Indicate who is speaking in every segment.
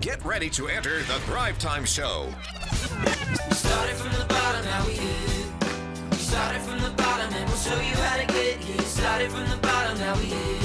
Speaker 1: Get ready to enter the Thrive Time Show.
Speaker 2: We started from the bottom, now we here. We started from the bottom, and we'll show you how to get here. Started from the bottom, now we here.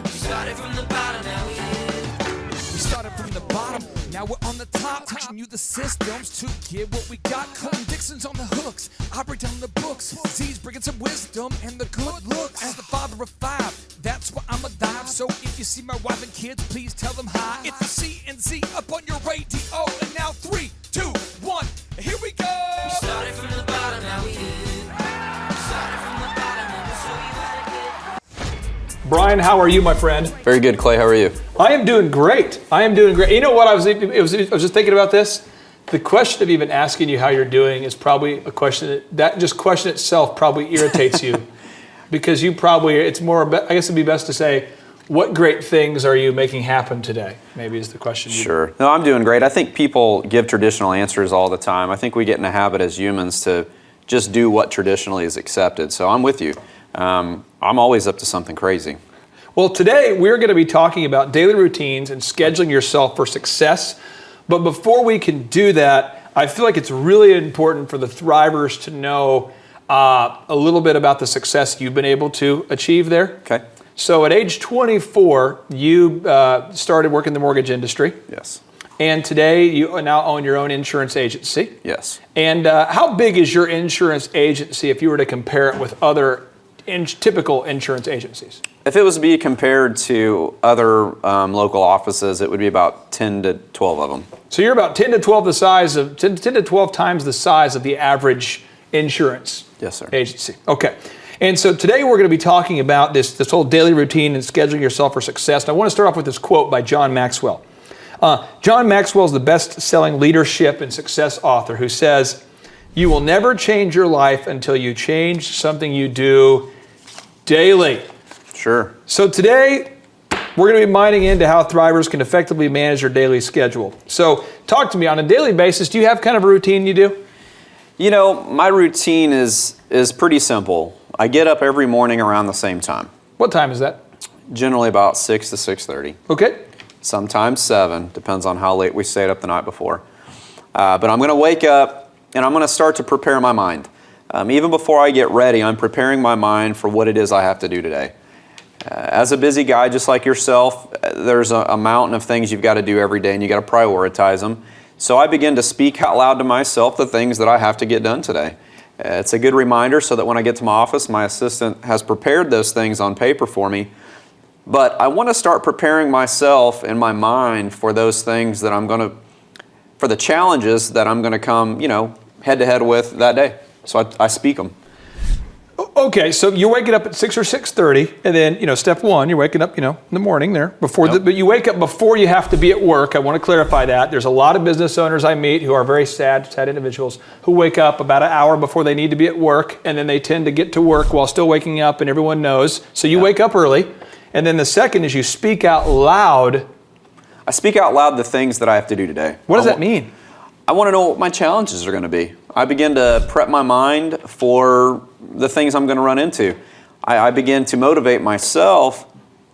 Speaker 2: We started from the bottom, now we here.
Speaker 3: We started from the bottom, now we're on the top. Teaching you the systems to get what we got. Colton Dixon's on the hooks, I break down the books. Z's bringing some wisdom and the good looks. As the father of five, that's why I'm alive. So if you see my wife and kids, please tell them hi. It's the C&Z up on your radio. And now 3, 2, 1, here we go.
Speaker 2: We started from the bottom, now we here. We started from the bottom, and we'll show you how to get.
Speaker 4: Brian, how are you, my friend?
Speaker 5: Very good, Clay. How are you?
Speaker 4: I am doing great. You know what? I was just thinking about this. The question of even asking you how you're doing is probably a question that just question itself probably irritates you, because you probably, it's more, I guess it'd be best to say, what great things are you making happen today? Maybe is the question.
Speaker 5: Sure. No, I'm doing great. I think people give traditional answers all the time. I think we get in a habit as humans to just do what traditionally is accepted. So I'm with you. I'm always up to something crazy.
Speaker 4: Well, today we're going to be talking about daily routines and scheduling yourself for success. But before we can do that, I feel like it's really important for the Thrivers to know a little bit about the success you've been able to achieve there.
Speaker 5: Okay.
Speaker 4: So at age 24, you started working in the mortgage industry.
Speaker 5: Yes.
Speaker 4: And today you now own your own insurance agency.
Speaker 5: Yes.
Speaker 4: And how big is your insurance agency if you were to compare it with other typical insurance agencies?
Speaker 5: If it was to be compared to other local offices, it would be about 10 to 12 of them.
Speaker 4: So you're about 10 to 12 times the size of the average insurance
Speaker 5: Yes, sir.
Speaker 4: agency. Okay. And so today we're going to be talking about this whole daily routine and scheduling yourself for success. And I want to start off with this quote by John Maxwell. John Maxwell is the best-selling leadership and success author who says, "You will never change your life until you change something you do daily."
Speaker 5: Sure.
Speaker 4: So today, we're going to be mining into how Thrivers can effectively manage their daily schedule. So talk to me, on a daily basis, do you have kind of a routine you do?
Speaker 5: You know, my routine is pretty simple. I get up every morning around the same time.
Speaker 4: What time is that?
Speaker 5: Generally about 6 to 6:30.
Speaker 4: Okay.
Speaker 5: Sometimes 7, depends on how late we stayed up the night before. But I'm going to wake up and I'm going to start to prepare my mind. Even before I get ready, I'm preparing my mind for what it is I have to do today. As a busy guy just like yourself, there's a mountain of things you've got to do every day and you got to prioritize them. So I begin to speak out loud to myself the things that I have to get done today. It's a good reminder so that when I get to my office, my assistant has prepared those things on paper for me. But I want to start preparing myself in my mind for those things that for the challenges that I'm going to come, head to head with that day. So I speak them.
Speaker 4: Okay, so you're waking up at 6 or 6:30, and then, step one, you're waking up, in the morning there, but you wake up before you have to be at work. I want to clarify that. There's a lot of business owners I meet who are very sad individuals who wake up about an hour before they need to be at work, and then they tend to get to work while still waking up, and everyone knows. So you wake up early, and then the second is you speak out loud.
Speaker 5: I speak out loud the things that I have to do today.
Speaker 4: What does that mean?
Speaker 5: I want to know what my challenges are going to be. I begin to prep my mind for the things I'm going to run into. I begin to motivate myself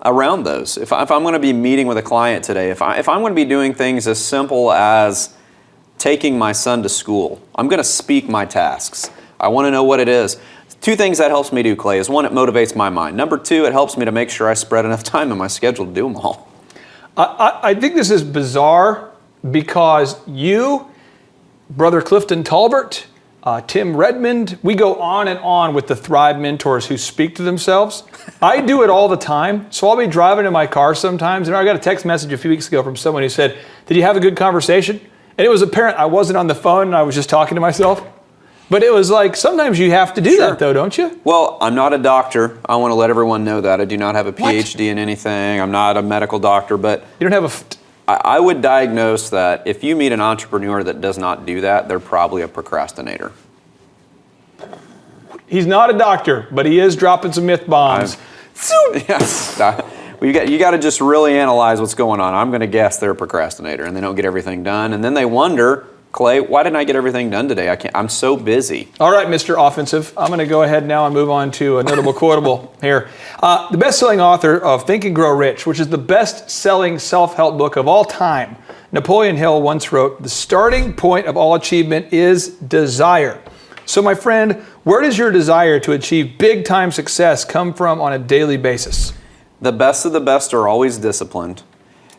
Speaker 5: around those. If I'm going to be meeting with a client today, if I'm going to be doing things as simple as taking my son to school, I'm going to speak my tasks. I want to know what it is. 2 things that helps me do, Clay, is 1, it motivates my mind. Number 2, it helps me to make sure I spread enough time in my schedule to do them all.
Speaker 4: I think this is bizarre because you, Brother Clifton Talbert, Tim Redmond, we go on and on with the Thrive mentors who speak to themselves. I do it all the time. So I'll be driving in my car sometimes, and I got a text message a few weeks ago from someone who said, "Did you have a good conversation?" And it was apparent I wasn't on the phone and I was just talking to myself. But it was like, sometimes you have to do that though, don't you?
Speaker 5: Well, I'm not a doctor. I want to let everyone know that. I do not have a PhD in anything. I'm not a medical doctor, but
Speaker 4: you don't have
Speaker 5: I would diagnose that if you meet an entrepreneur that does not do that, they're probably a procrastinator.
Speaker 4: He's not a doctor, but he is dropping some myth bombs.
Speaker 5: Yes. You got to just really analyze what's going on. I'm going to guess they're a procrastinator and they don't get everything done. And then they wonder, Clay, why didn't I get everything done today? I'm so busy.
Speaker 4: All right, Mr. Offensive. I'm going to go ahead now and move on to a notable quotable here. The best-selling author of Think and Grow Rich, which is the best-selling self-help book of all time, Napoleon Hill once wrote, "The starting point of all achievement is desire." So my friend, where does your desire to achieve big time success come from on a daily basis?
Speaker 5: The best of the best are always disciplined.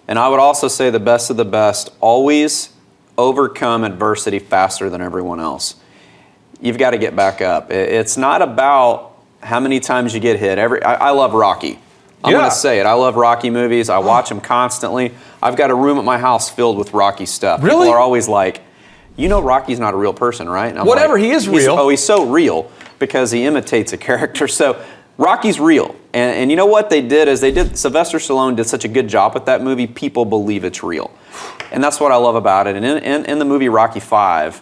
Speaker 5: And I would also say the best of the best always overcome adversity faster than everyone else. You've got to get back up. It's not about how many times you get hit. I love Rocky. I'm going to say it. I love Rocky movies. I watch them constantly. I've got a room at my house filled with Rocky stuff.
Speaker 4: Really?
Speaker 5: People are always like, you know Rocky's not a real person, right? And I'm
Speaker 4: Whatever,
Speaker 5: like,
Speaker 4: he is real.
Speaker 5: He's so real because he imitates a character. So Rocky's real. And you know what they did is Sylvester Stallone did such a good job with that movie, people believe it's real. And that's what I love about it. And in the movie Rocky 5,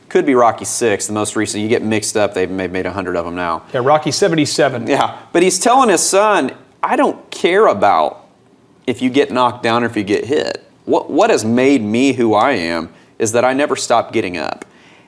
Speaker 5: could be Rocky 6, the most recent, you get mixed up, they've made 100 of them now.
Speaker 4: Yeah, Rocky 77.
Speaker 5: Yeah, but he's telling his son, I don't care about if you get knocked down or if you get hit. What has made me who I am is that I never stop getting up.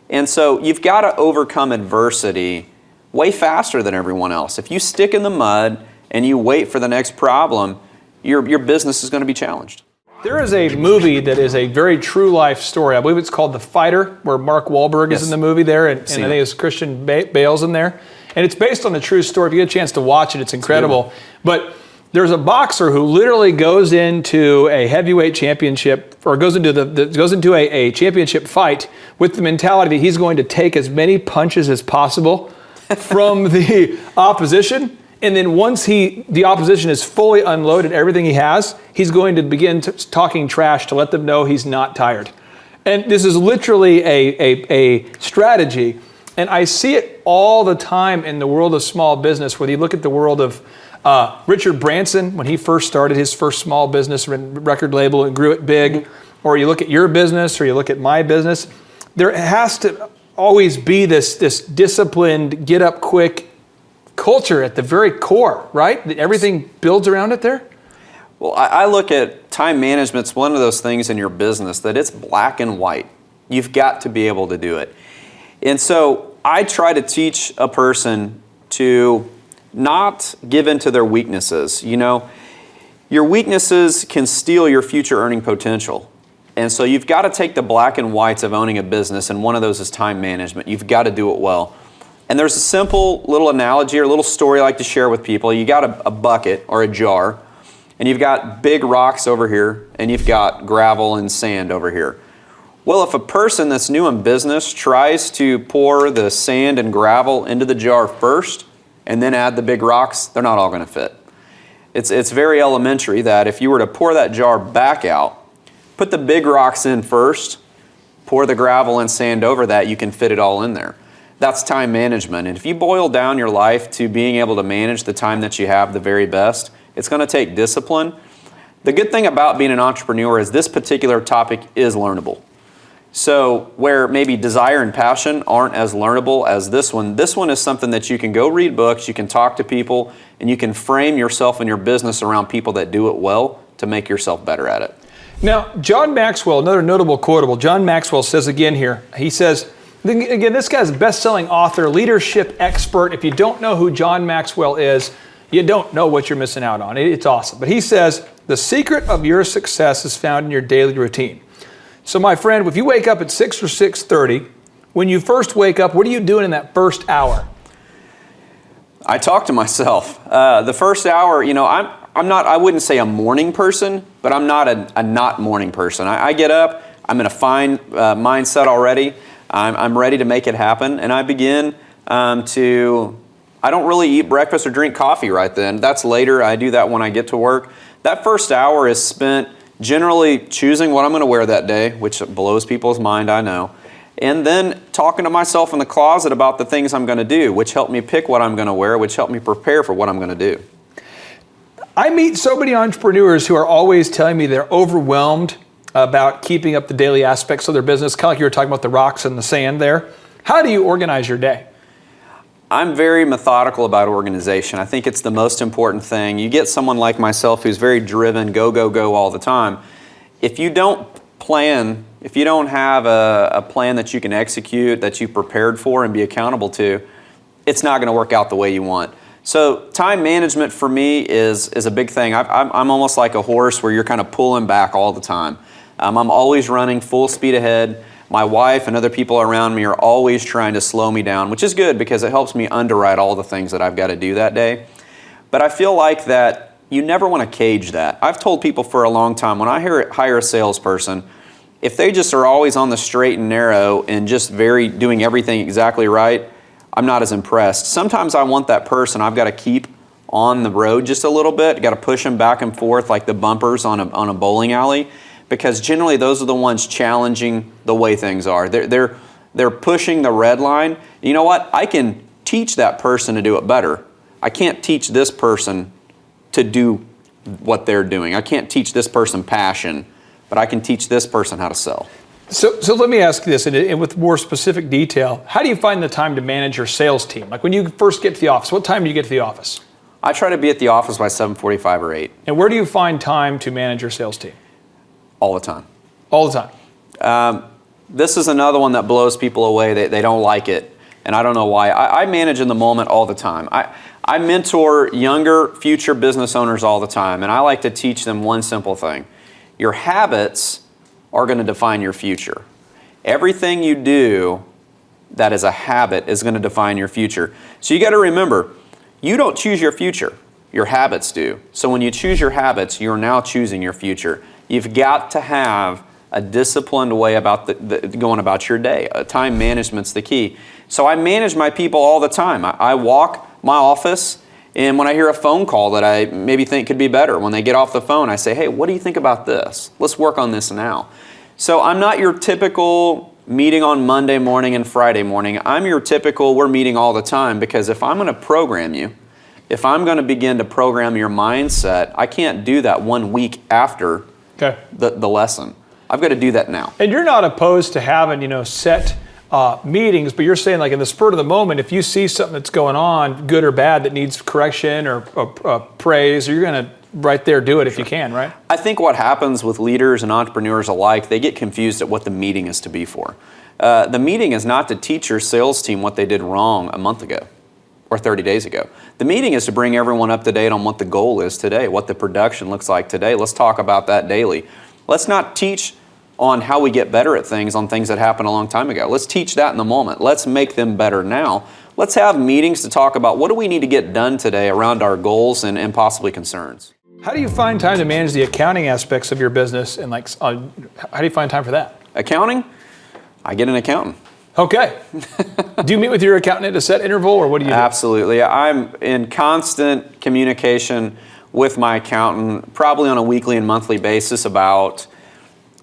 Speaker 5: And so you've got to overcome adversity way faster than everyone else. If you stick in the mud and you wait for the next problem, your business is going to be challenged.
Speaker 4: There is a movie that is a very true life story. I believe it's called The Fighter, where Mark Wahlberg is in the movie there, and I think it's Christian Bale's in there. And it's based on the true story. If you get a chance to watch it, it's incredible. But there's a boxer who literally goes into a heavyweight championship, or goes into a championship fight with the mentality that he's going to take as many punches as possible from the opposition. And then once the opposition is fully unloaded everything he has, he's going to begin talking trash to let them know he's not tired. And this is literally a strategy. And I see it all the time in the world of small business, whether you look at the world of Richard Branson, when he first started his first small business record label and grew it big, or you look at your business, or you look at my business, there has to always be this disciplined, get up quick culture at the very core, right? That everything builds around it there?
Speaker 5: Well, I look at time management's one of those things in your business that it's black and white. You've got to be able to do it. And so I try to teach a person to not give in to their weaknesses. You know, your weaknesses can steal your future earning potential. And so you've got to take the black and whites of owning a business, and one of those is time management. You've got to do it well. And there's a simple little analogy or a little story I like to share with people. You got a bucket or a jar, and you've got big rocks over here, and you've got gravel and sand over here. Well, if a person that's new in business tries to pour the sand and gravel into the jar first and then add the big rocks, they're not all going to fit. It's very elementary that if you were to pour that jar back out, put the big rocks in first, pour the gravel and sand over that, you can fit it all in there. That's time management. And if you boil down your life to being able to manage the time that you have the very best, it's going to take discipline. The good thing about being an entrepreneur is this particular topic is learnable. So where maybe desire and passion aren't as learnable as this one is something that you can go read books, you can talk to people, and you can frame yourself and your business around people that do it well to make yourself better at it.
Speaker 4: Now, John Maxwell, another notable quotable, John Maxwell says again here, he says, again, this guy's a best-selling author, leadership expert. If you don't know who John Maxwell is, you don't know what you're missing out on. It's awesome. But he says, the secret of your success is found in your daily routine. So my friend, if you wake up at 6 or 6:30, when you first wake up, what are you doing in that first hour?
Speaker 5: I talk to myself. The first hour, you know, I wouldn't say a morning person, but I'm not a not morning person. I get up, I'm in a fine mindset already. I'm ready to make it happen, and I begin I don't really eat breakfast or drink coffee right then. That's later. I do that when I get to work. That first hour is spent generally choosing what I'm going to wear that day, which blows people's mind, I know, and then talking to myself in the closet about the things I'm going to do, which help me pick what I'm going to wear, which help me prepare for what I'm going to do.
Speaker 4: I meet so many entrepreneurs who are always telling me they're overwhelmed about keeping up the daily aspects of their business, kind of like you were talking about the rocks and the sand there. How do you organize your day?
Speaker 5: I'm very methodical about organization. I think it's the most important thing. You get someone like myself who's very driven, go, go, go all the time. If you don't plan, if you don't have a plan that you can execute, that you prepared for and be accountable to, it's not going to work out the way you want. So time management for me is a big thing. I'm almost like a horse where you're kind of pulling back all the time. I'm always running full speed ahead. My wife and other people around me are always trying to slow me down, which is good because it helps me underwrite all the things that I've got to do that day. But I feel like that you never want to cage that. I've told people for a long time, when I hire a salesperson, if they just are always on the straight and narrow and just doing everything exactly right, I'm not as impressed. Sometimes I want that person I've got to keep on the road just a little bit, got to push them back and forth like the bumpers on a bowling alley, because generally those are the ones challenging the way things are. They're pushing the red line. You know what? I can teach that person to do it better. I can't teach this person to do what they're doing. I can't teach this person passion, but I can teach this person how to sell.
Speaker 4: So let me ask you this, and with more specific detail, how do you find the time to manage your sales team? Like when you first get to the office, what time do you get to the office?
Speaker 5: I try to be at the office by 7:45 or 8.
Speaker 4: And where do you find time to manage your sales team?
Speaker 5: All the time.
Speaker 4: All the time.
Speaker 5: This is another one that blows people away. They don't like it, and I don't know why. I manage in the moment all the time. I mentor younger future business owners all the time, and I like to teach them one simple thing. Your habits are going to define your future. Everything you do that is a habit is going to define your future. So you got to remember, you don't choose your future. Your habits do. So when you choose your habits, you're now choosing your future. You've got to have a disciplined way about going about your day. Time management's the key. So I manage my people all the time. I walk my office, and when I hear a phone call that I maybe think could be better, when they get off the phone, I say, hey, what do you think about this? Let's work on this now. So I'm not your typical meeting on Monday morning and Friday morning. I'm your typical, we're meeting all the time, because if I'm going to program you, if I'm going to begin to program your mindset, I can't do that 1 week after the lesson. I've got to do that now. And
Speaker 4: you're not opposed to having, set meetings, but you're saying like in the spur of the moment, if you see something that's going on, good or bad, that needs correction or praise, you're going to right there do it if you can, right?
Speaker 5: I think what happens with leaders and entrepreneurs alike, they get confused at what the meeting is to be for. The meeting is not to teach your sales team what they did wrong a month ago or 30 days ago. The meeting is to bring everyone up to date on what the goal is today, what the production looks like today. Let's talk about that daily. Let's not teach on how we get better at things on things that happened a long time ago. Let's teach that in the moment. Let's make them better now. Let's have meetings to talk about what do we need to get done today around our goals and possibly concerns.
Speaker 4: How do you find time to manage the accounting aspects of your business, and how do you find time for that?
Speaker 5: Accounting? I get an accountant.
Speaker 4: Okay. Do you meet with your accountant at a set interval, or what do you do?
Speaker 5: Absolutely. I'm in constant communication with my accountant, probably on a weekly and monthly basis, about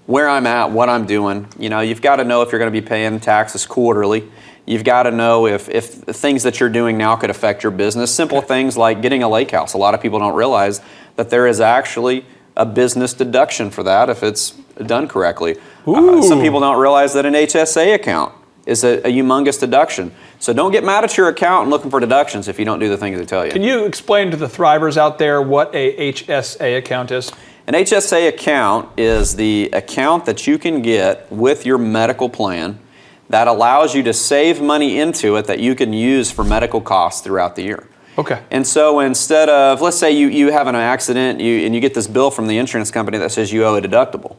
Speaker 5: where I'm at, what I'm doing. You've got to know if you're going to be paying taxes quarterly. You've got to know if things that you're doing now could affect your business. Simple things like getting a lake house. A lot of people don't realize that there is actually a business deduction for that if it's done correctly. Some people don't realize that an HSA account is a humongous deduction. So don't get mad at your accountant looking for deductions if you don't do the things they tell you.
Speaker 4: Can you explain to the Thrivers out there what a HSA account is?
Speaker 5: An HSA account is the account that you can get with your medical plan that allows you to save money into it that you can use for medical costs throughout the year.
Speaker 4: Okay.
Speaker 5: And so instead of, let's say you have an accident and you get this bill from the insurance company that says you owe a deductible.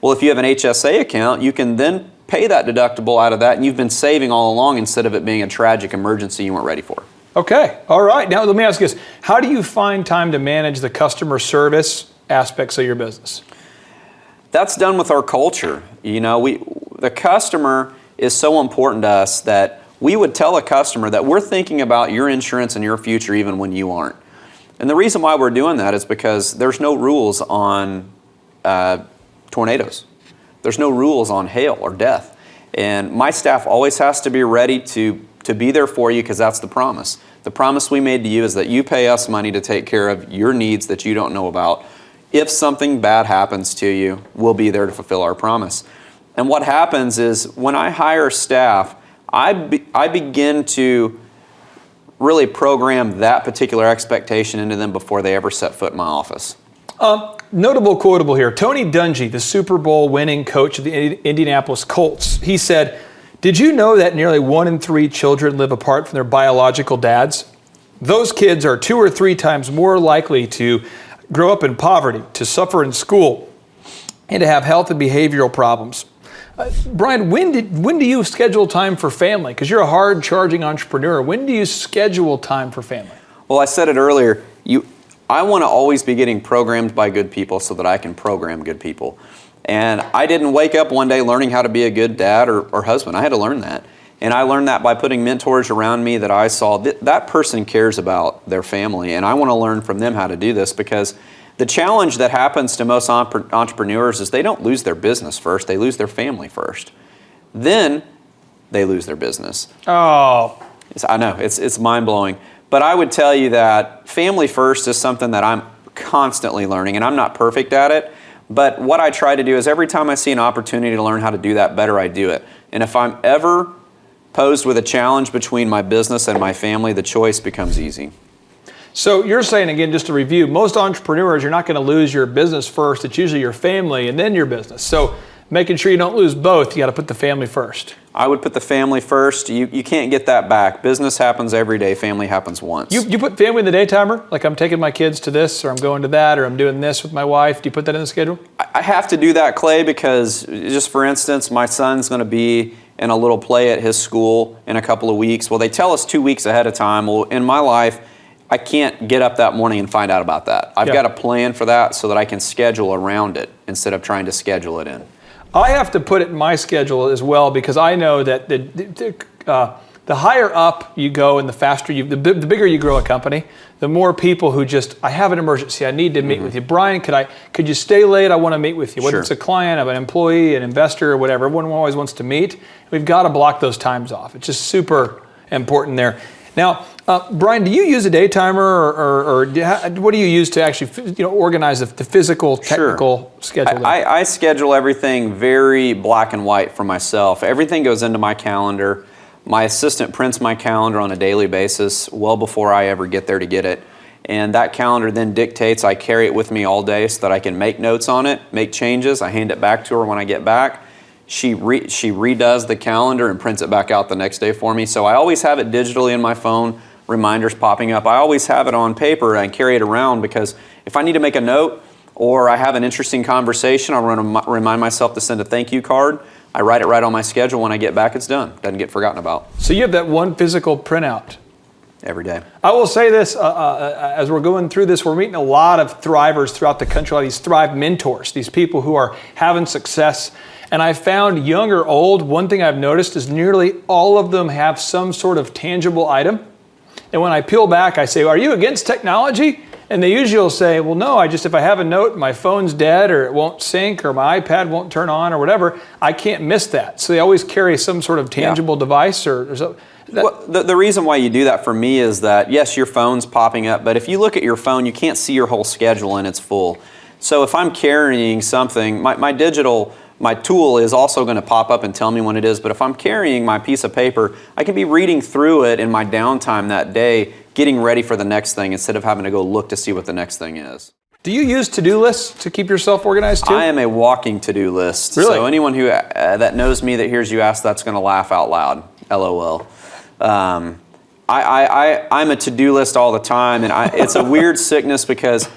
Speaker 5: Well, if you have an HSA account, you can then pay that deductible out of that, and you've been saving all along instead of it being a tragic emergency you weren't ready for.
Speaker 4: Okay. All right. Now let me ask you this. How do you find time to manage the customer service aspects of your business?
Speaker 5: That's done with our culture. The customer is so important to us that we would tell a customer that we're thinking about your insurance and your future even when you aren't. And the reason why we're doing that is because there's no rules on tornadoes. There's no rules on hail or death. And my staff always has to be ready to be there for you, because that's the promise. The promise we made to you is that you pay us money to take care of your needs that you don't know about. If something bad happens to you, we'll be there to fulfill our promise. And what happens is when I hire staff, I begin to really program that particular expectation into them before they ever set foot in my office.
Speaker 4: Notable quotable here. Tony Dungy, the Super Bowl winning coach of the Indianapolis Colts, he said, "Did you know that nearly 1 in 3 children live apart from their biological dads? Those kids are 2 or 3 times more likely to grow up in poverty, to suffer in school, and to have health and behavioral problems. Brian, when do you schedule time for family? Because you're a hard-charging entrepreneur. When do you schedule time for family?
Speaker 5: Well, I said it earlier. I want to always be getting programmed by good people so that I can program good people. And I didn't wake up one day learning how to be a good dad or husband. I had to learn that. And I learned that by putting mentors around me that I saw that person cares about their family. And I want to learn from them how to do this, because the challenge that happens to most entrepreneurs is they don't lose their business first, they lose their family first. Then they lose their business.
Speaker 4: Oh.
Speaker 5: I know, it's mind-blowing. But I would tell you that family first is something that I'm constantly learning, and I'm not perfect at it. But what I try to do is every time I see an opportunity to learn how to do that better, I do it. And if I'm ever posed with a challenge between my business and my family, the choice becomes easy.
Speaker 4: So you're saying, again, just to review, most entrepreneurs, you're not going to lose your business first. It's usually your family and then your business. So making sure you don't lose both, you got to put the family first.
Speaker 5: I would put the family first. You can't get that back. Business happens every day. Family happens once.
Speaker 4: You put family in the day timer? Like, I'm taking my kids to this, or I'm going to that, or I'm doing this with my wife. Do you put that in the schedule?
Speaker 5: I have to do that, Clay, because just for instance, my son's going to be in a little play at his school in a couple of weeks. Well, they tell us 2 weeks ahead of time. Well, in my life, I can't get up that morning and find out about that. I've got a plan for that so that I can schedule around it instead of trying to schedule it in.
Speaker 4: I have to put it in my schedule as well, because I know that the higher up you go and the faster the bigger you grow a company, the more people who just, I have an emergency, I need to meet with you. Brian, could you stay late? I want to meet with you. Whether it's a client, an employee, an investor, or whatever, everyone always wants to meet. We've got to block those times off. It's just super important there. Now, Brian, do you use a day timer, or what do you use to actually organize the physical, technical schedule?
Speaker 5: I schedule everything very black and white for myself. Everything goes into my calendar. My assistant prints my calendar on a daily basis well before I ever get there to get it. And that calendar then dictates I carry it with me all day so that I can make notes on it, make changes. I hand it back to her when I get back. She redoes the calendar and prints it back out the next day for me. So I always have it digitally in my phone, reminders popping up. I always have it on paper and carry it around, because if I need to make a note or I have an interesting conversation, I'll remind myself to send a thank you card. I write it right on my schedule. When I get back, it's done. Doesn't get forgotten about.
Speaker 4: So you have that one physical printout?
Speaker 5: Every day.
Speaker 4: I will say this, as we're going through this, we're meeting a lot of thrivers throughout the country, a lot of these Thrive mentors, these people who are having success. And I found, young or old, one thing I've noticed is nearly all of them have some sort of tangible item. And when I peel back, I say, are you against technology? And they usually will say, well, no, if I have a note, my phone's dead, or it won't sync, or my iPad won't turn on, or whatever, I can't miss that. So they always carry some sort of tangible device or something.
Speaker 5: Well, the reason why you do that for me is that, yes, your phone's popping up, but if you look at your phone, you can't see your whole schedule and it's full. So if I'm carrying something, my tool is also going to pop up and tell me when it is, but if I'm carrying my piece of paper, I can be reading through it in my downtime that day, getting ready for the next thing instead of having to go look to see what the next thing is.
Speaker 4: Do you use to-do lists to keep yourself organized too?
Speaker 5: I am a walking to-do list.
Speaker 4: Really?
Speaker 5: So anyone who that knows me, that hears you ask, that's going to laugh out loud. LOL. I'm a to-do list all the time, and it's a weird sickness because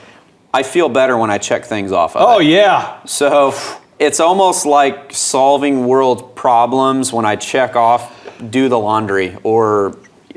Speaker 5: I feel better when I check things off of it.
Speaker 4: Oh, yeah.
Speaker 5: So it's almost like solving world problems when I check off, do the laundry, or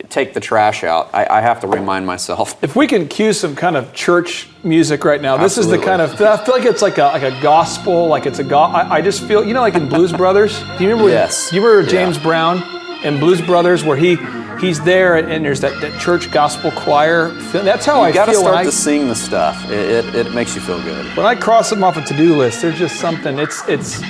Speaker 5: take the trash out. I have to remind myself.
Speaker 4: If we can cue some kind of church music right now, this
Speaker 5: Absolutely.
Speaker 4: is the kind of, I feel like it's like a gospel, like it's I just feel, like in Blues Brothers, do you remember?
Speaker 5: Yes.
Speaker 4: Do you remember James Brown in Blues Brothers, where he's there and there's that church gospel choir? That's how I feel.
Speaker 5: You got to
Speaker 4: when
Speaker 5: start to sing the stuff. It makes you feel good.
Speaker 4: When I cross them off a to-do list, there's just something, it's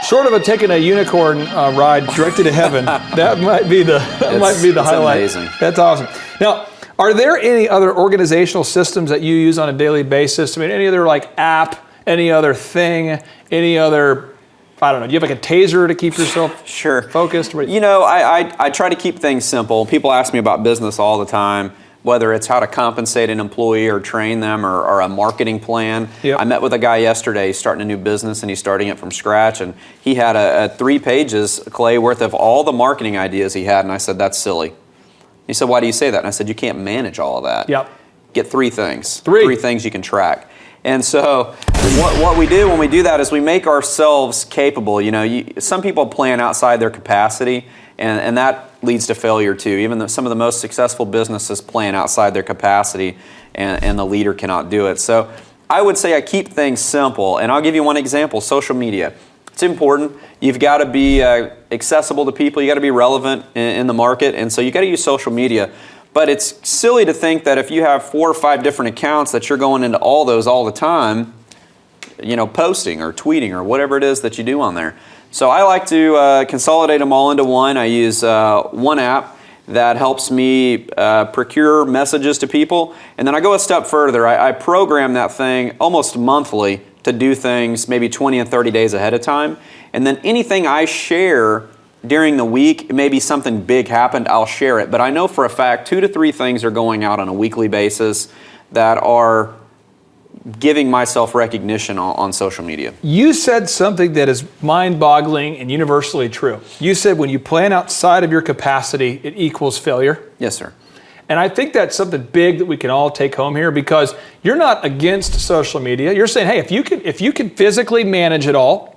Speaker 4: short of taking a unicorn ride directly to heaven. That might be the highlight.
Speaker 5: Amazing.
Speaker 4: That's awesome. Now, are there any other organizational systems that you use on a daily basis? I mean, any other app, any other thing, any other, I don't know, do you have a taser to keep yourself focused?
Speaker 5: I try to keep things simple. People ask me about business all the time, whether it's how to compensate an employee or train them or a marketing plan.
Speaker 4: Yep.
Speaker 5: I met with a guy yesterday. He's starting a new business and he's starting it from scratch. And he had a 3 pages, Clay, worth of all the marketing ideas he had. And I said, that's silly. He said, why do you say that? And I said, you can't manage all of that.
Speaker 4: Yep.
Speaker 5: Get 3 things.
Speaker 4: Three
Speaker 5: things you can track. And so what we do when we do that is we make ourselves capable. You know, some people plan outside their capacity, and that leads to failure too. Even though some of the most successful businesses plan outside their capacity, and the leader cannot do it. So I would say I keep things simple, and I'll give you one example: social media. It's important. You've got to be accessible to people. You got to be relevant in the market, and so you got to use social media. But it's silly to think that if you have 4 or 5 different accounts that you're going into all those all the time, you know, posting or tweeting or whatever it is that you do on there. So I like to consolidate them all into one. I use one app that helps me procure messages to people. And then I go a step further. I program that thing almost monthly to do things maybe 20 and 30 days ahead of time. And then anything I share during the week, maybe something big happened, I'll share it. But I know for a fact 2 to 3 things are going out on a weekly basis that are giving myself recognition on social media.
Speaker 4: You said something that is mind-boggling and universally true. You said when you plan outside of your capacity, it equals failure.
Speaker 5: Yes, sir.
Speaker 4: And I think that's something big that we can all take home here, because you're not against social media. You're saying, hey, if you can physically manage it all,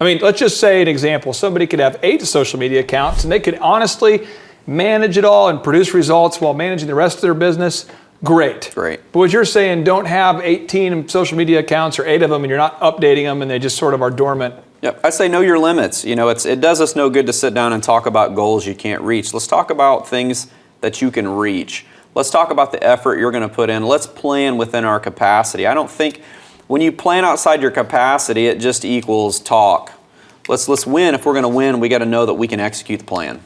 Speaker 4: I mean, let's just say an example. Somebody could have 8 social media accounts and they could honestly manage it all and produce results while managing the rest of their business. Great.
Speaker 5: Great.
Speaker 4: But what you're saying, don't have 18 social media accounts or 8 of them and you're not updating them and they just sort of are dormant.
Speaker 5: Yep. I say know your limits. You know, it does us no good to sit down and talk about goals you can't reach. Let's talk about things that you can reach. Let's talk about the effort you're going to put in. Let's plan within our capacity. I don't think when you plan outside your capacity, it just equals talk. Let's win. If we're going to win, we got to know that we can execute the plan.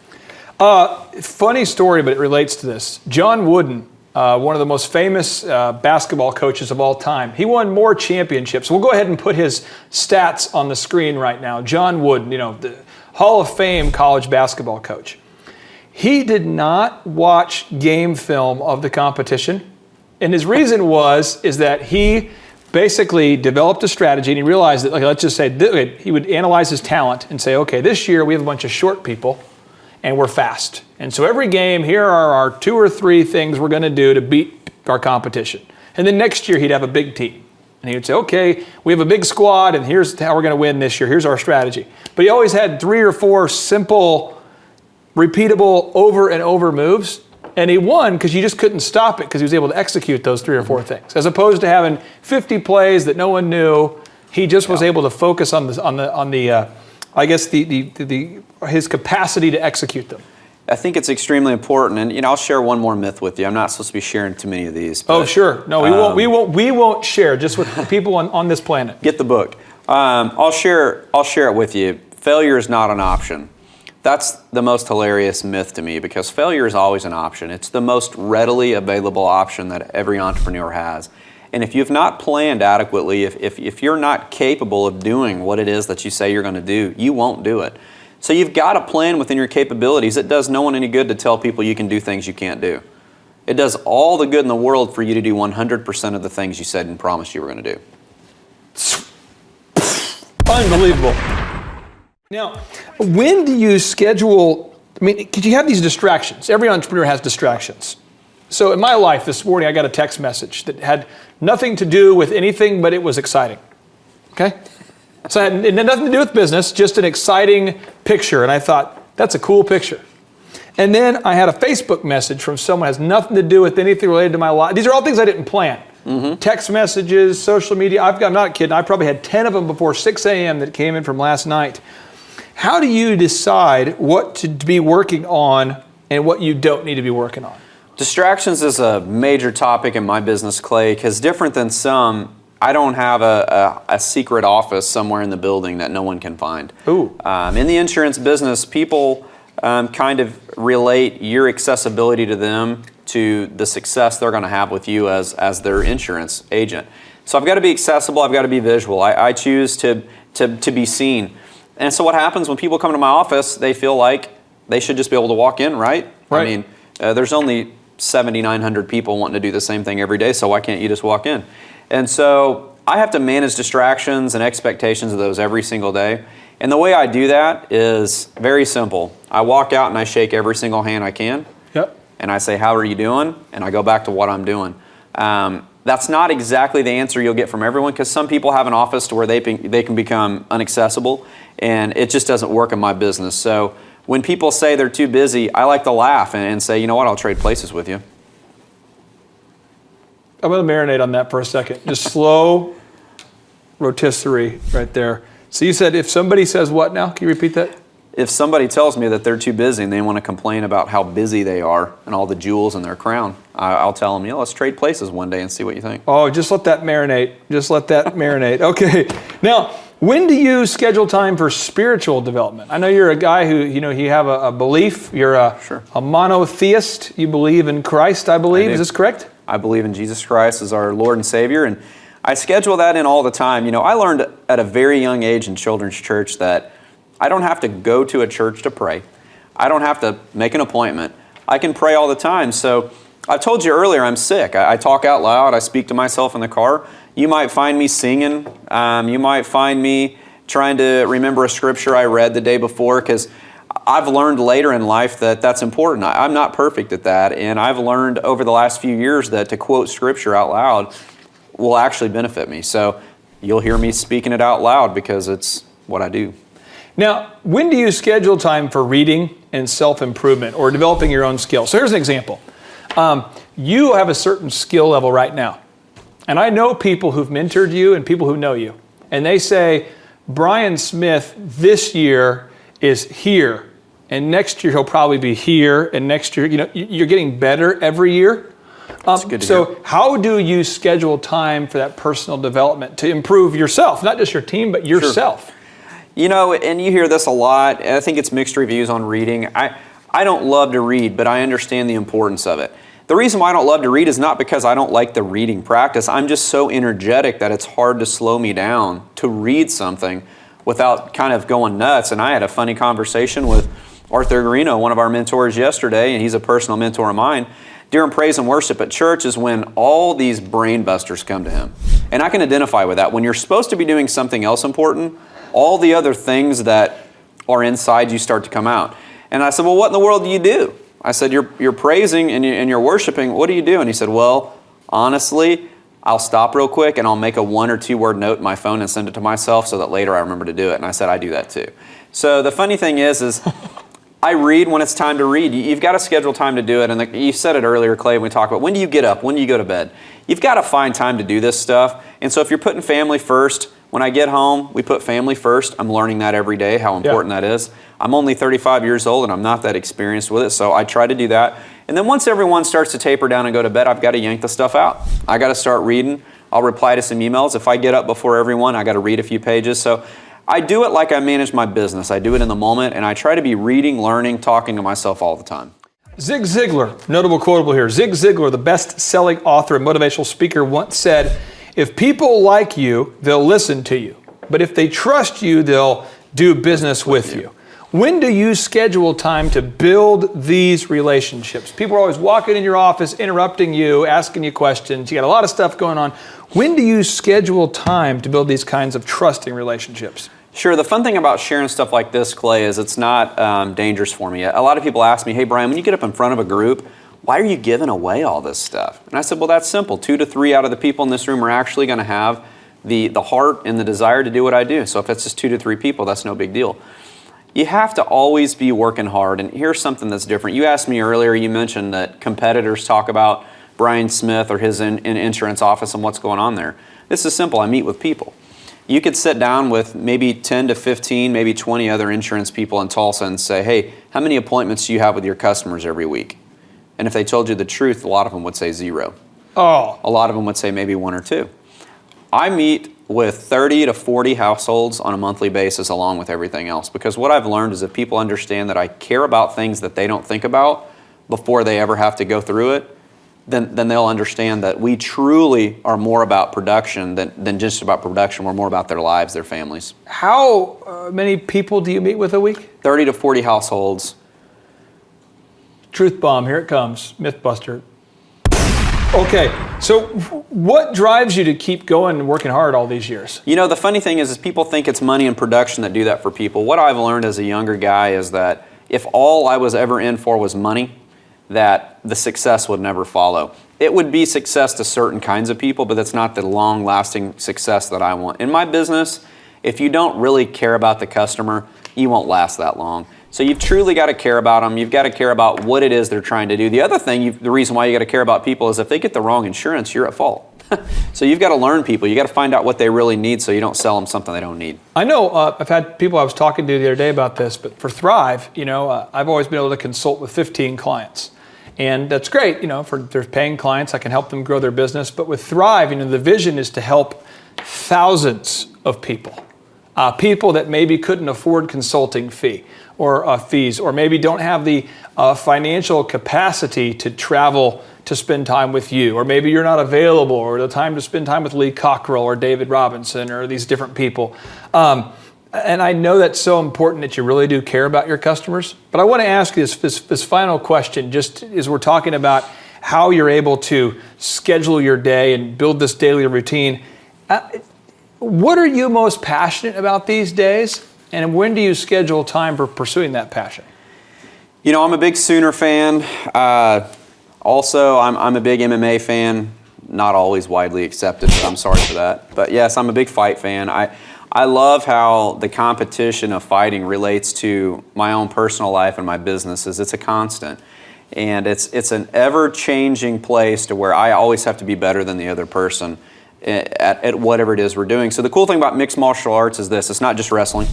Speaker 4: Funny story, but it relates to this. John Wooden, one of the most famous basketball coaches of all time. He won more championships. We'll go ahead and put his stats on the screen right now. John Wooden, you know, the Hall of Fame college basketball coach. He did not watch game film of the competition. And his reason is that he basically developed a strategy, and he realized that, like, let's just say, he would analyze his talent and say, okay, this year we have a bunch of short people and we're fast. And so every game, here are our 2 or 3 things we're going to do to beat our competition. And then next year he'd have a big team. And he would say, okay, we have a big squad and here's how we're going to win this year. Here's our strategy. But he always had 3 or 4 simple, repeatable, over and over moves. And he won because you just couldn't stop it because he was able to execute those 3 or 4 things. As opposed to having 50 plays that no one knew, he just was able to focus on his capacity to execute them.
Speaker 5: I think it's extremely important, and I'll share one more myth with you. I'm not supposed to be sharing too many of these. But,
Speaker 4: oh, sure. No, we won't share, just with the people on this planet.
Speaker 5: Get the book. I'll share it with you. Failure is not an option. That's the most hilarious myth to me, because failure is always an option. It's the most readily available option that every entrepreneur has. And if you've not planned adequately, if you're not capable of doing what it is that you say you're going to do, you won't do it. So you've got to plan within your capabilities. It does no one any good to tell people you can do things you can't do. It does all the good in the world for you to do 100% of the things you said and promised you were going to do.
Speaker 4: Unbelievable. Now, when do you schedule, because you have these distractions. Every entrepreneur has distractions. So in my life this morning, I got a text message that had nothing to do with anything, but it was exciting. Okay? So it had nothing to do with business, just an exciting picture. And I thought, that's a cool picture. And then I had a Facebook message from someone who has nothing to do with anything related to my life. These are all things I didn't plan. Mm-hmm. Text messages, social media. I'm not kidding. I probably had 10 of them before 6 a.m. that came in from last night. How do you decide what to be working on and what you don't need to be working on?
Speaker 5: Distractions is a major topic in my business, Clay, because different than some, I don't have a secret office somewhere in the building that no one can find.
Speaker 4: Ooh.
Speaker 5: In the insurance business, people kind of relate your accessibility to them to the success they're going to have with you as their insurance agent. So I've got to be accessible. I've got to be visual. I choose to be seen. And so what happens when people come to my office, they feel like they should just be able to walk in, right?
Speaker 4: Right.
Speaker 5: I mean, there's only 7,900 people wanting to do the same thing every day, so why can't you just walk in? And so I have to manage distractions and expectations of those every single day. And the way I do that is very simple. I walk out and I shake every single hand I can.
Speaker 4: Yep.
Speaker 5: And I say, how are you doing? And I go back to what I'm doing. The That's not exactly the answer you'll get from everyone, because some people have an office to where they can become inaccessible, and it just doesn't work in my business. So when people say they're too busy, I like to laugh and say, you know what, I'll trade places with you.
Speaker 4: I'm going to marinate on that for a second. Just slow rotisserie right there. So you said if somebody says what now? Can you repeat that?
Speaker 5: If somebody tells me that they're too busy and they want to complain about how busy they are and all the jewels in their crown, I'll tell them, let's trade places one day and see what you think.
Speaker 4: Oh, just let that marinate. Just let that marinate. Okay. Now, when do you schedule time for spiritual development? I know you're a guy who, you have a belief. You're a monotheist. You believe in Christ, I believe. Is this correct?
Speaker 5: I believe in Jesus Christ as our Lord and Savior, and I schedule that in all the time. I learned at a very young age in children's church that I don't have to go to a church to pray. I don't have to make an appointment. I can pray all the time. So I told you earlier I'm sick. I talk out loud. I speak to myself in the car. You might find me singing. You might find me trying to remember a scripture I read the day before, because I've learned later in life that that's important. I'm not perfect at that, and I've learned over the last few years that to quote scripture out loud will actually benefit me. So you'll hear me speaking it out loud because it's what I do.
Speaker 4: Now, when do you schedule time for reading and self-improvement or developing your own skills? So here's an example. You have a certain skill level right now. And I know people who've mentored you and people who know you. And they say, Brian Smith this year is here. And next year he'll probably be here. And next year, you're getting better every year.
Speaker 5: That's good to hear.
Speaker 4: How do you schedule time for that personal development to improve yourself? Not just your team, but yourself.
Speaker 5: Sure. And you hear this a lot. I think it's mixed reviews on reading. I don't love to read, but I understand the importance of it. The reason why I don't love to read is not because I don't like the reading practice. I'm just so energetic that it's hard to slow me down to read something without kind of going nuts. And I had a funny conversation with Arthur Garino, one of our mentors, yesterday, and he's a personal mentor of mine. During praise and worship at church is when all these brain busters come to him. And I can identify with that. When you're supposed to be doing something else important, all the other things that are inside you start to come out. And I said, well, what in the world do you do? I said, you're praising and you're worshiping. What do you do? And he said, well, honestly, I'll stop real quick and I'll make a 1 or 2 word note in my phone and send it to myself so that later I remember to do it. And I said, I do that too. So the funny thing is I read when it's time to read. You've got to schedule time to do it. And you said it earlier, Clay, when we talked about when do you get up? When do you go to bed? You've got to find time to do this stuff. And so if you're putting family first, when I get home, we put family first. I'm learning that every day, how important that is. I'm only 35 years old and I'm not that experienced with it, so I try to do that. And then once everyone starts to taper down and go to bed, I've got to yank the stuff out. I got to start reading. I'll reply to some emails. If I get up before everyone, I got to read a few pages. So I do it like I manage my business. I do it in the moment, and I try to be reading, learning, talking to myself all the time.
Speaker 4: Zig Ziglar, notable quotable here. Zig Ziglar, the best-selling author and motivational speaker, once said, if people like you, they'll listen to you. But if they trust you, they'll do business with you. When do you schedule time to build these relationships? People are always walking in your office, interrupting you, asking you questions. You got a lot of stuff going on. When do you schedule time to build these kinds of trusting relationships?
Speaker 5: Sure. The fun thing about sharing stuff like this, Clay, is it's not dangerous for me. A lot of people ask me, hey, Brian, when you get up in front of a group, why are you giving away all this stuff? And I said, well, that's simple. 2 to 3 out of the people in this room are actually going to have the heart and the desire to do what I do. So if it's just 2 to 3 people, that's no big deal. You have to always be working hard. And here's something that's different. You asked me earlier, you mentioned that competitors talk about Brian Smith or his in insurance office and what's going on there. This is simple. I meet with people. You could sit down with maybe 10 to 15, maybe 20 other insurance people in Tulsa and say, hey, how many appointments do you have with your customers every week? And if they told you the truth, a lot of them would say 0.
Speaker 4: Oh.
Speaker 5: A lot of them would say maybe 1 or 2. I meet with 30 to 40 households on a monthly basis along with everything else, because what I've learned is if people understand that I care about things that they don't think about before they ever have to go through it, then they'll understand that we truly are more about production than just about production. We're more about their lives, their families.
Speaker 4: How many people do you meet with a week?
Speaker 5: 30 to 40 households.
Speaker 4: Truth bomb, here it comes. Mythbuster. Okay, so what drives you to keep going and working hard all these years?
Speaker 5: You know, the funny thing is people think it's money and production that do that for people. What I've learned as a younger guy is that if all I was ever in for was money, that the success would never follow. it would be success to certain kinds of people, but that's not the long-lasting success that I want. In my business, if you don't really care about the customer, you won't last that long. So you've truly got to care about them. You've got to care about what it is they're trying to do. The other thing, the reason why you got to care about people is if they get the wrong insurance, you're at fault. So you've got to learn people. You got to find out what they really need so you don't sell them something they don't need.
Speaker 4: I know I've had people I was talking to the other day about this, but for Thrive, I've always been able to consult with 15 clients. And that's great, for their paying clients, I can help them grow their business. But with Thrive, the vision is to help thousands of people. People that maybe couldn't afford consulting fees, or maybe don't have the financial capacity to travel to spend time with you, or maybe you're not available, or the time to spend time with Lee Cockrell or David Robinson or these different people. And I know that's so important that you really do care about your customers. But I want to ask you this final question, just as we're talking about how you're able to schedule your day and build this daily routine. What are you most passionate about these days? And when do you schedule time for pursuing that passion?
Speaker 5: I'm a big Sooner fan. Also, I'm a big MMA fan. Not always widely accepted, but I'm sorry for that. But yes, I'm a big fight fan. I love how the competition of fighting relates to my own personal life and my businesses. It's a constant. And it's an ever-changing place to where I always have to be better than the other person at whatever it is we're doing. So the cool thing about mixed martial arts is this. It's not just wrestling.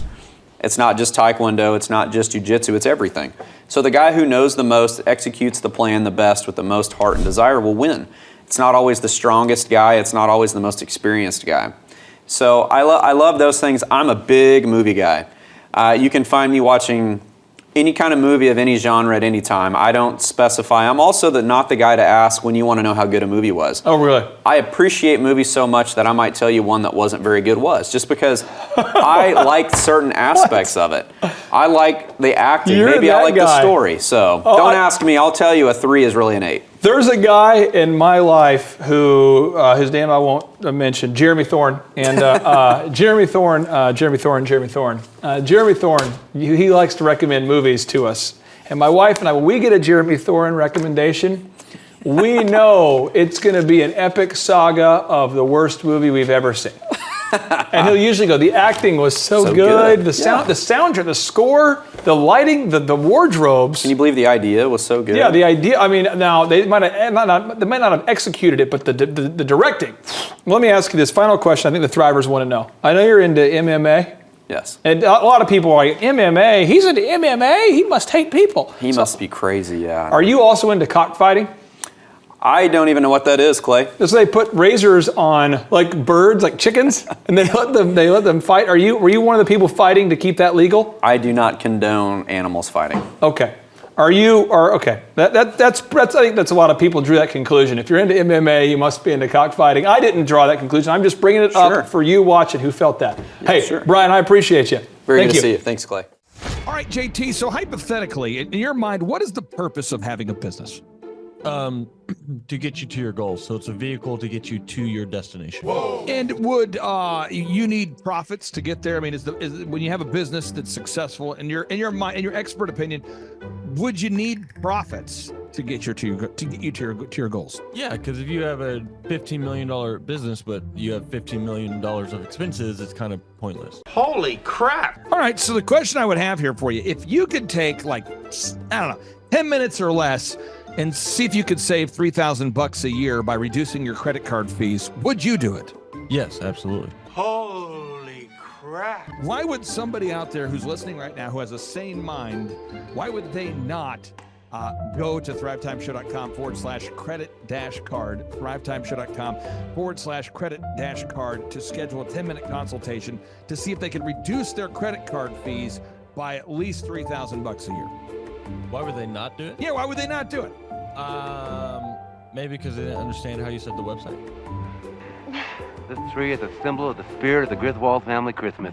Speaker 5: It's not just taekwondo. It's not just jiu-jitsu. It's everything. So the guy who knows the most, executes the plan the best with the most heart and desire will win. It's not always the strongest guy. It's not always the most experienced guy. So I love those things. I'm a big movie guy. You can find me watching any kind of movie of any genre at any time. I don't specify. I'm also not the guy to ask when you want to know how good a movie was.
Speaker 4: Oh, really?
Speaker 5: I appreciate movies so much that I might tell you one that wasn't very good was, just because I liked certain aspects of it. I like the acting. Maybe I like the story. So don't ask me. I'll tell you a 3 is really an 8.
Speaker 4: There's a guy in my life who, his name I won't mention, Jeremy Thorne. And Jeremy Thorne, he likes to recommend movies to us. And my wife and I, when we get a Jeremy Thorne recommendation, we know it's going to be an epic saga of the worst movie we've ever seen. And he'll usually go, the acting was so good. The soundtrack, the score, the lighting, the wardrobes.
Speaker 5: Can you believe the idea was so good?
Speaker 4: Yeah, the idea. I mean, now they might not have executed it, but the directing. Let me ask you this final question. I think the Thrivers want to know. I know you're into MMA.
Speaker 5: Yes.
Speaker 4: And a lot of people are like, MMA? He's into MMA? He must hate people.
Speaker 5: He must be crazy, yeah.
Speaker 4: Are you also into cockfighting?
Speaker 5: I don't even know what that is, Clay.
Speaker 4: So they put razors on like birds, like chickens, and they let them fight. Were you one of the people fighting to keep that legal?
Speaker 5: I do not condone animals fighting.
Speaker 4: Okay. Okay. That's I think that's a lot of people drew that conclusion. If you're into MMA, you must be into cockfighting. I didn't draw that conclusion. I'm just bringing it up for you watching who felt that.
Speaker 5: Yeah,
Speaker 4: hey,
Speaker 5: sure.
Speaker 4: Brian, I appreciate you.
Speaker 5: Very good to see you. Thanks, Clay.
Speaker 3: All right, JT, so hypothetically, in your mind, what is the purpose of having a business?
Speaker 6: To get you to your goals. So it's a vehicle to get you to your destination.
Speaker 3: Whoa. And would you need profits to get there? I mean, is when you have a business that's successful, in your mind, in your expert opinion, would you need profits to get you to your goals?
Speaker 6: Yeah, because if you have a $15 million business, but you have $15 million of expenses, it's kind of pointless.
Speaker 3: Holy crap! All right, so the question I would have here for you, if you could take 10 minutes or less and see if you could save $3,000 a year by reducing your credit card fees, would you do it?
Speaker 6: Yes, absolutely.
Speaker 3: Holy crap. Why would somebody out there who's listening right now who has a sane mind, why would they not go to thrivetimeshow.com/credit-card, thrivetimeshow.com/credit-card to schedule a 10-minute consultation to see if they can reduce their credit card fees by at least $3,000 a year.
Speaker 6: Why would they not do it?
Speaker 3: Yeah, why would they not do it?
Speaker 6: Maybe because they didn't understand how you said the website.
Speaker 7: This tree is a symbol of the spirit of the Griswold family Christmas.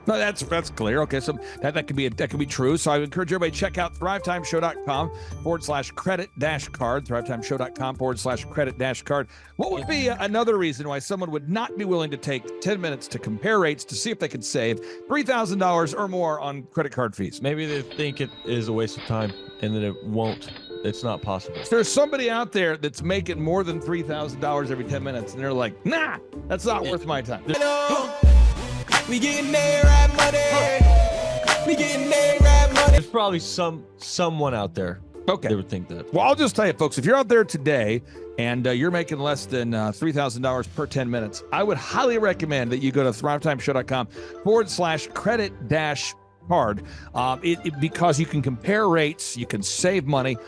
Speaker 3: No, that's clear. Okay, so that could be true. So I would encourage everybody to check out thrivetimeshow.com/credit-card, thrivetimeshow.com/credit-card. What would be another reason why someone would not be willing to take 10 minutes to compare rates to see if they could save $3,000 or more on credit card fees?
Speaker 6: Maybe they think it is a waste of time and that it won't It's not possible.
Speaker 3: There's somebody out there that's making more than $3,000 every 10 minutes, and they're like, nah, that's not worth my time.
Speaker 8: We getting there, right money. We getting there, right money.
Speaker 6: There's probably someone out there.
Speaker 3: Okay.
Speaker 6: They would think that.
Speaker 3: Well, I'll just tell you, folks, if you're out there today and you're making less than $3,000 per 10 minutes, I would highly recommend that you go to thrivetimeshow.com/credit-card because you can compare rates, you can save money.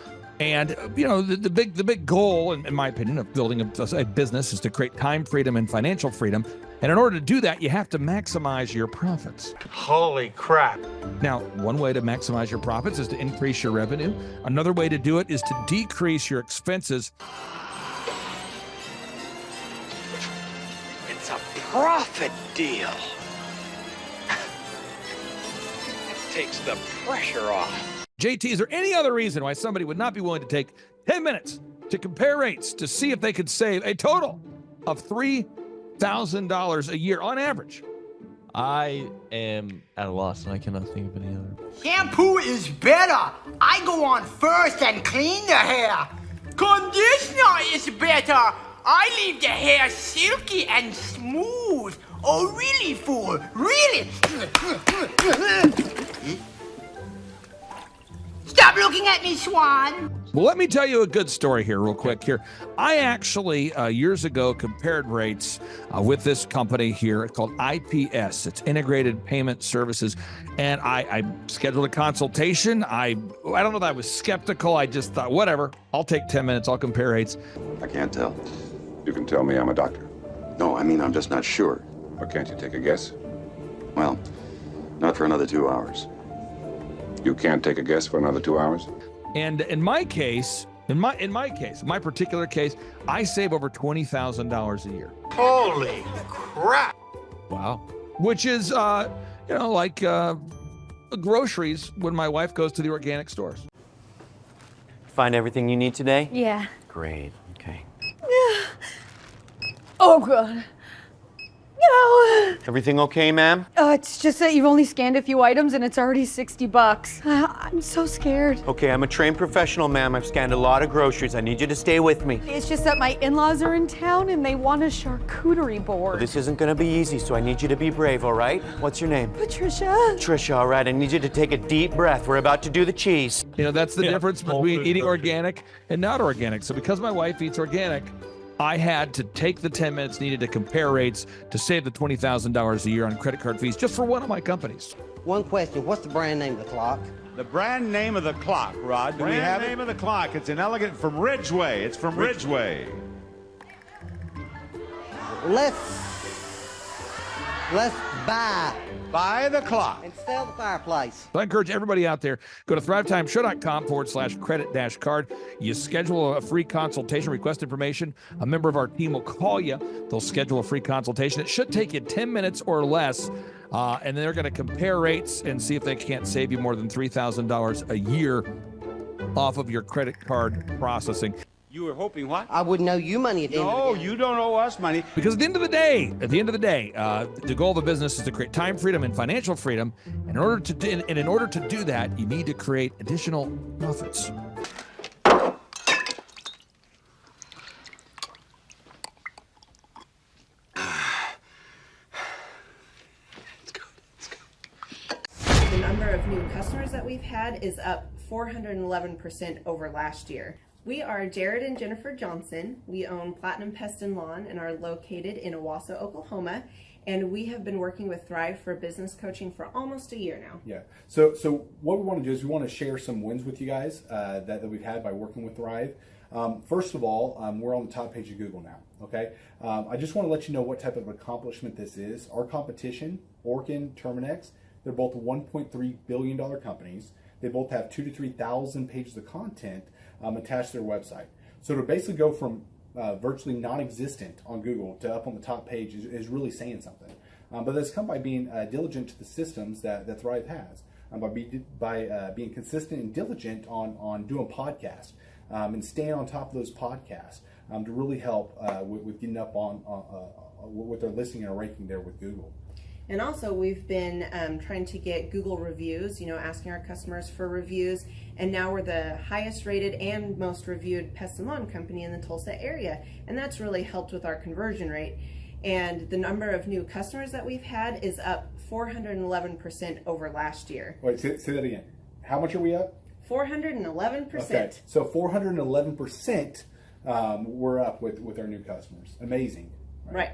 Speaker 3: And, you know, the big goal, in my opinion, of building a business is to create time freedom and financial freedom. And in order to do that, you have to maximize your profits.
Speaker 9: Holy crap.
Speaker 3: Now, one way to maximize your profits is to increase your revenue. Another way to do it is to decrease your expenses.
Speaker 9: It's a profit deal. It takes the pressure off.
Speaker 3: JT, is there any other reason why somebody would not be willing to take 10 minutes to compare rates to see if they could save a total of $3,000 a year on average?
Speaker 6: I am at a loss, and I cannot think of any other.
Speaker 10: Shampoo is better. I go on first and clean the hair. Conditioner is better. I leave the hair silky and smooth. Oh, really, fool? Really? Stop looking at me, Swan.
Speaker 3: Well, let me tell you a good story here real quick here. I actually, years ago, compared rates with this company here called IPS. It's Integrated Payment Services. And I scheduled a consultation. I don't know that I was skeptical. I just thought, whatever, I'll take 10 minutes. I'll compare rates.
Speaker 11: I can't tell.
Speaker 12: You can tell me I'm a doctor.
Speaker 11: No, I mean, I'm just not sure.
Speaker 12: Or can't you take a guess?
Speaker 11: Well, not for another 2 hours.
Speaker 12: You can't take a guess for another 2 hours?
Speaker 3: And in my case, my particular case, I save over $20,000 a year.
Speaker 9: Holy crap.
Speaker 6: Wow.
Speaker 3: Which is, like groceries when my wife goes to the organic stores.
Speaker 13: Find everything you need today?
Speaker 14: Yeah.
Speaker 13: Great. Okay.
Speaker 14: Oh, God. No.
Speaker 13: Everything okay, ma'am?
Speaker 14: It's just that you've only scanned a few items and it's already $60. I'm so scared.
Speaker 13: Okay, I'm a trained professional, ma'am. I've scanned a lot of groceries. I need you to stay with me.
Speaker 14: It's just that my in-laws are in town and they want a charcuterie board.
Speaker 13: Well, this isn't gonna be easy, so I need you to be brave, all right? What's your name?
Speaker 14: Patricia.
Speaker 13: Patricia, all right. I need you to take a deep breath. We're about to do the cheese.
Speaker 3: You know, that's the difference between eating organic and not organic. So because my wife eats organic, I had to take the 10 minutes needed to compare rates to save the $20,000 a year on credit card fees just for one of my companies.
Speaker 10: One question. What's the brand name of the clock?
Speaker 9: The brand name of the clock, Rod. Do we have name of the clock. It's an elegant from Ridgeway. It's from Ridgeway.
Speaker 10: Let's buy
Speaker 9: the clock.
Speaker 10: and sell the fireplace.
Speaker 3: So I encourage everybody out there, go to thrivetimeshow.com/credit-card. You schedule a free consultation, request information. A member of our team will call you. They'll schedule a free consultation. It should take you 10 minutes or less. And they're going to compare rates and see if they can't save you more than $3,000 a year off of your credit card processing.
Speaker 9: You were hoping what?
Speaker 10: I wouldn't owe you money at the end of the
Speaker 9: No,
Speaker 10: day.
Speaker 9: you don't owe us money.
Speaker 3: Because at the end of the day, the goal of the business is to create time freedom and financial freedom. And in order to do that, you need to create additional profits.
Speaker 15: The number of new customers that we've had is up 411% over last year. We are Jared and Jennifer Johnson. We own Platinum Pest and Lawn and are located in Owasso, Oklahoma. And we have been working with Thrive for business coaching for almost a year now.
Speaker 16: Yeah. So what we want to do is we want to share some wins with you guys that we've had by working with Thrive. First of all, we're on the top page of Google now. Okay. I just want to let you know what type of accomplishment this is. Our competition, Orkin, Terminex, they're both $1.3 billion companies. They both have 2,000 to 3,000 pages of content attached to their website. So to basically go from virtually non-existent on Google to up on the top page is really saying something. But that's come by being diligent to the systems that Thrive has, by being consistent and diligent on doing podcasts and staying on top of those podcasts to really help with getting up on with their listing and ranking there with Google.
Speaker 15: And also we've been trying to get Google reviews, asking our customers for reviews. And now we're the highest rated and most reviewed pest and lawn company in the Tulsa area. And that's really helped with our conversion rate. And the number of new customers that we've had is up 411% over last year.
Speaker 16: Wait, say that again. How much are we up?
Speaker 15: 411%.
Speaker 16: Okay, so 411% we're up with our new customers. Amazing.
Speaker 15: Right.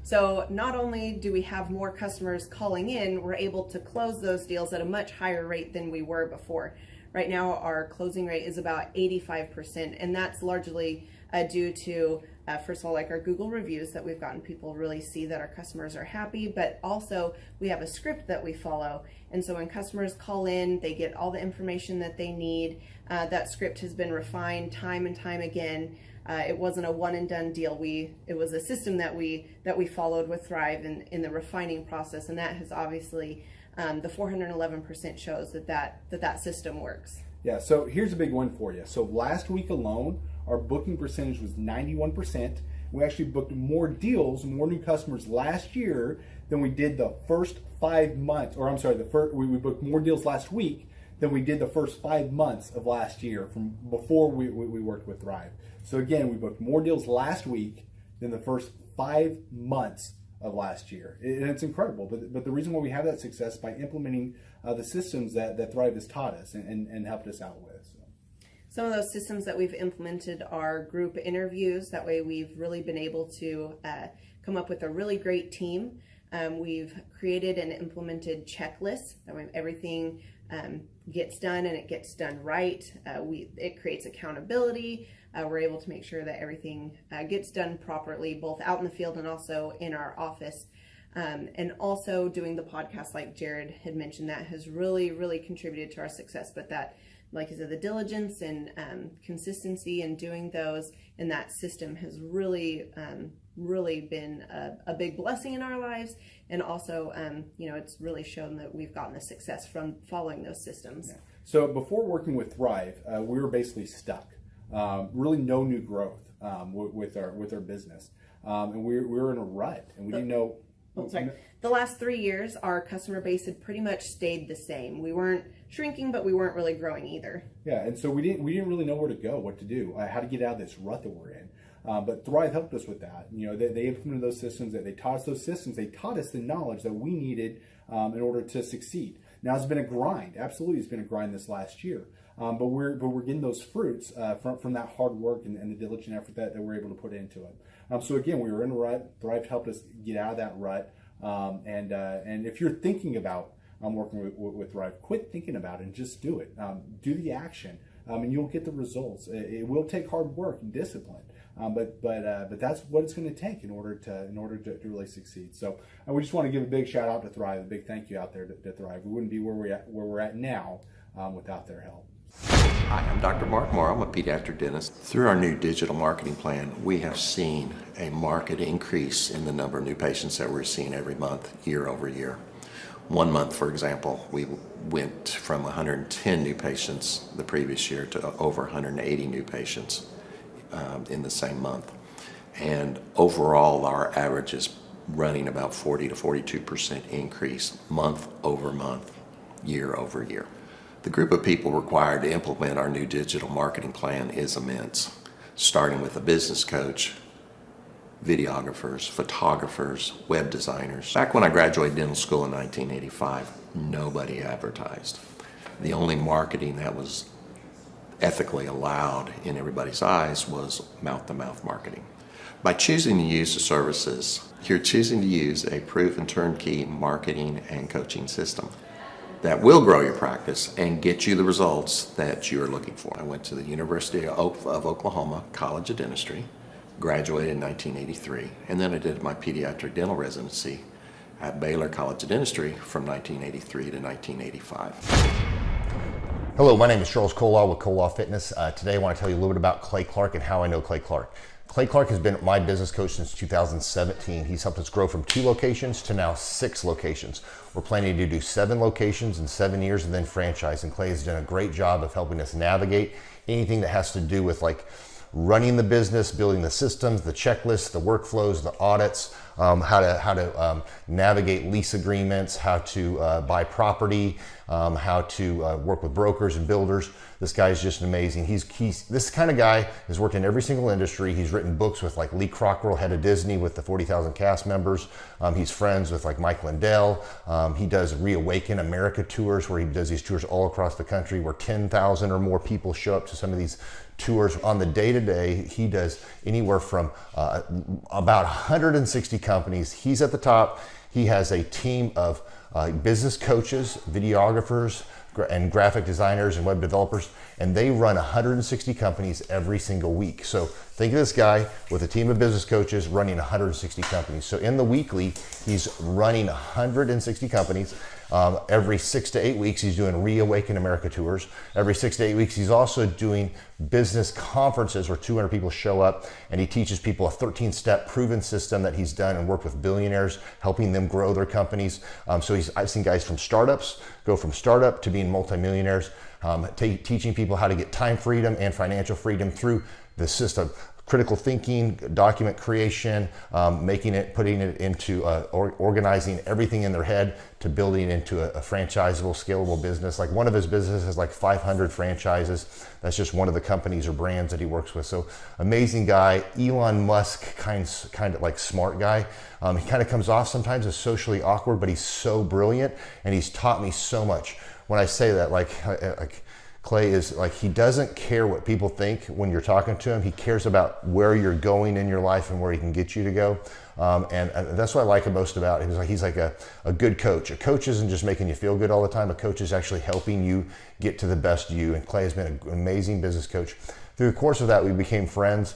Speaker 15: So not only do we have more customers calling in, we're able to close those deals at a much higher rate than we were before. Right now, our closing rate is about 85%, and that's largely due to, first of all, like our Google reviews that we've gotten people really see that our customers are happy, but also we have a script that we follow. And so when customers call in, they get all the information that they need. That script has been refined time and time again. It wasn't a one and done deal. It was a system that we followed with Thrive in the refining process, and that has obviously the 411% shows that system works.
Speaker 16: Yeah, so here's a big one for you. So last week alone, our booking percentage was 91%. We actually booked more deals, more new customers last year than we did the first 5 months, or I'm sorry, we booked more deals last week than we did the first 5 months of last year from before we worked with Thrive. So again, we booked more deals last week than the first 5 months of last year. And it's incredible. But the reason why we have that success is by implementing the systems that Thrive has taught us and helped us out with. So.
Speaker 15: Some of those systems that we've implemented are group interviews. That way we've really been able to come up with a really great team. We've created and implemented checklists. That way everything gets done and it gets done right. It creates accountability. We're able to make sure that everything gets done properly, both out in the field and also in our office. And also doing the podcast, like Jared had mentioned, that has really, really contributed to our success. But that, like I said, the diligence and consistency in doing those and that system has really, really been a big blessing in our lives. And also, it's really shown that we've gotten the success from following those systems.
Speaker 16: Yeah. So before working with Thrive, we were basically stuck. Really no new growth with our business. And we were in a rut, and we didn't know.
Speaker 15: The last 3 years, our customer base had pretty much stayed the same. We weren't shrinking, but we weren't really growing either.
Speaker 16: Yeah, and so we didn't really know where to go, what to do, how to get out of this rut that we're in. But Thrive helped us with that. They implemented those systems. They taught us those systems. They taught us the knowledge that we needed in order to succeed. Now it's been a grind. Absolutely, it's been a grind this last year. But we're getting those fruits from that hard work and the diligent effort that we're able to put into it. So again, we were in a rut. Thrive helped us get out of that rut. And if you're thinking about working with Thrive, quit thinking about it and just do it. Do the action, and you'll get the results. It will take hard work and discipline, but that's what it's going to take in order to really succeed. So we just want to give a big shout out to Thrive, a big thank you out there to Thrive. We wouldn't be where we're at now without their help.
Speaker 17: Hi, I'm Dr. Mark Moore. I'm a pediatric dentist. Through our new digital marketing plan, we have seen a marked increase in the number of new patients that we're seeing every month, year over year. 1 month, for example, we went from 110 new patients the previous year to over 180 new patients in the same month. And overall, our average is running about 40 to 42% increase month over month, year over year. The group of people required to implement our new digital marketing plan is immense, starting with a business coach, videographers, photographers, web designers. Back when I graduated dental school in 1985, nobody advertised. The only marketing that was ethically allowed in everybody's eyes was mouth-to-mouth marketing. By choosing to use the services, you're choosing to use a proven turnkey marketing and coaching system that will grow your practice and get you the results that you're looking for. I went to the University of Oklahoma College of Dentistry, graduated in 1983, and then I did my pediatric dental residency at Baylor College of Dentistry from 1983 to 1985.
Speaker 18: Hello, my name is Charles Kolaw with Kolaw Fitness. Today I want to tell you a little bit about Clay Clark and how I know Clay Clark. Clay Clark has been my business coach since 2017. He's helped us grow from 2 locations to now 6 locations. We're planning to do 7 locations in 7 years and then franchise. And Clay has done a great job of helping us navigate anything that has to do with like running the business, building the systems, the checklists, the workflows, the audits, how to navigate lease agreements, how to buy property, how to work with brokers and builders. This guy is just amazing. He's this kind of guy has worked in every single industry. He's written books with like Lee Crockrell, head of Disney, with the 40,000 cast members. He's friends with like Mike Lindell. He does Reawaken America tours, where he does these tours all across the country where 10,000 or more people show up to some of these tours. On the day-to-day, he does anywhere from about 160 companies. He's at the top. He has a team of business coaches, videographers, and graphic designers and web developers, and they run 160 companies every single week. So think of this guy with a team of business coaches running 160 companies. So in the weekly, he's running 160 companies. Every 6 to 8 weeks, he's doing Reawaken America tours. Every 6 to 8 weeks, he's also doing business conferences where 200 people show up, and he teaches people a 13-step proven system that he's done and worked with billionaires, helping them grow their companies. I've seen guys from startups go from startup to being multimillionaires, teaching people how to get time freedom and financial freedom through the system. Critical thinking, document creation, putting it into organizing everything in their head to building into a franchisable, scalable business. Like one of his businesses has like 500 franchises. That's just one of the companies or brands that he works with. So amazing guy. Elon Musk kind of like smart guy. He kind of comes off sometimes as socially awkward, but he's so brilliant, and he's taught me so much. When I say that, like Clay is like, he doesn't care what people think when you're talking to him. He cares about where you're going in your life and where he can get you to go. And that's what I like him most about him. He's like a good coach. A coach isn't just making you feel good all the time. A coach is actually helping you get to the best you. And Clay has been an amazing business coach. Through the course of that, we became friends.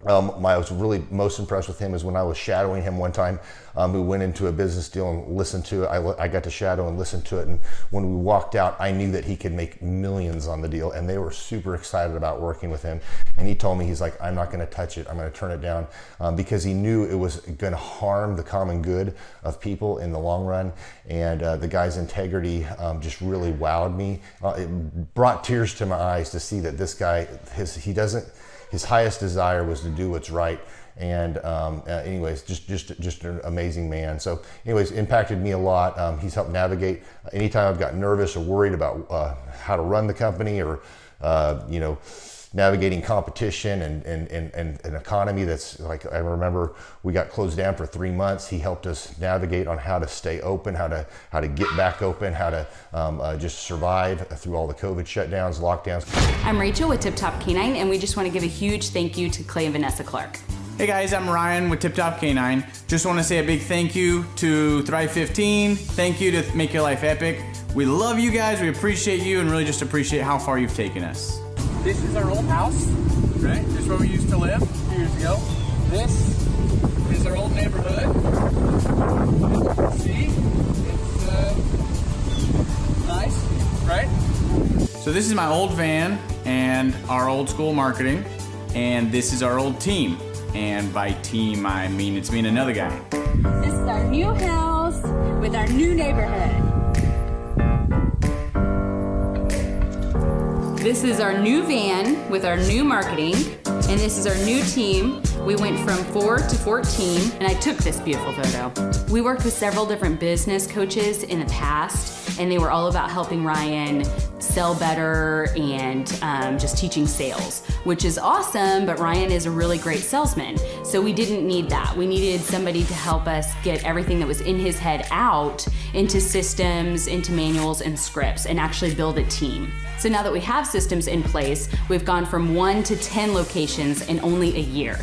Speaker 18: I was really most impressed with him is when I was shadowing him one time. We went into a business deal and listened to it. I got to shadow and listen to it. And when we walked out, I knew that he could make millions on the deal. And they were super excited about working with him. And he told me, he's like, I'm not going to touch it. I'm going to turn it down, because he knew it was going to harm the common good of people in the long run. And the guy's integrity just really wowed me. It brought tears to my eyes to see that this guy, his highest desire was to do what's right. And anyways, just an amazing man. So anyways, impacted me a lot. He's helped navigate anytime I've got nervous or worried about how to run the company, or navigating competition and an economy that's like, I remember we got closed down for 3 months. He helped us navigate on how to stay open, how to get back open, how to just survive through all the COVID shutdowns, lockdowns.
Speaker 19: I'm Rachel with Tip Top Canine, and we just want to give a huge thank you to Clay and Vanessa Clark.
Speaker 20: Hey guys, I'm Ryan with Tip Top Canine. Just want to say a big thank you to Thrive 15. Thank you to Make Your Life Epic. We love you guys, we appreciate you, and really just appreciate how far you've taken us. This is our old house, right? This is where we used to live a few years ago. This is our old neighborhood. See? It's nice, right? So this is my old van and our old school marketing, and this is our old team. And by team, I mean it's me and another guy.
Speaker 19: This is our new house with our new neighborhood. This is our new van with our new marketing, and this is our new team. We went from 4 to 14, and I took this beautiful photo. We worked with several different business coaches in the past, and they were all about helping Ryan sell better and just teaching sales, which is awesome, but Ryan is a really great salesman. So we didn't need that. We needed somebody to help us get everything that was in his head out into systems, into manuals and scripts, and actually build a team. So now that we have systems in place, we've gone from 1 to 10 locations in only a year.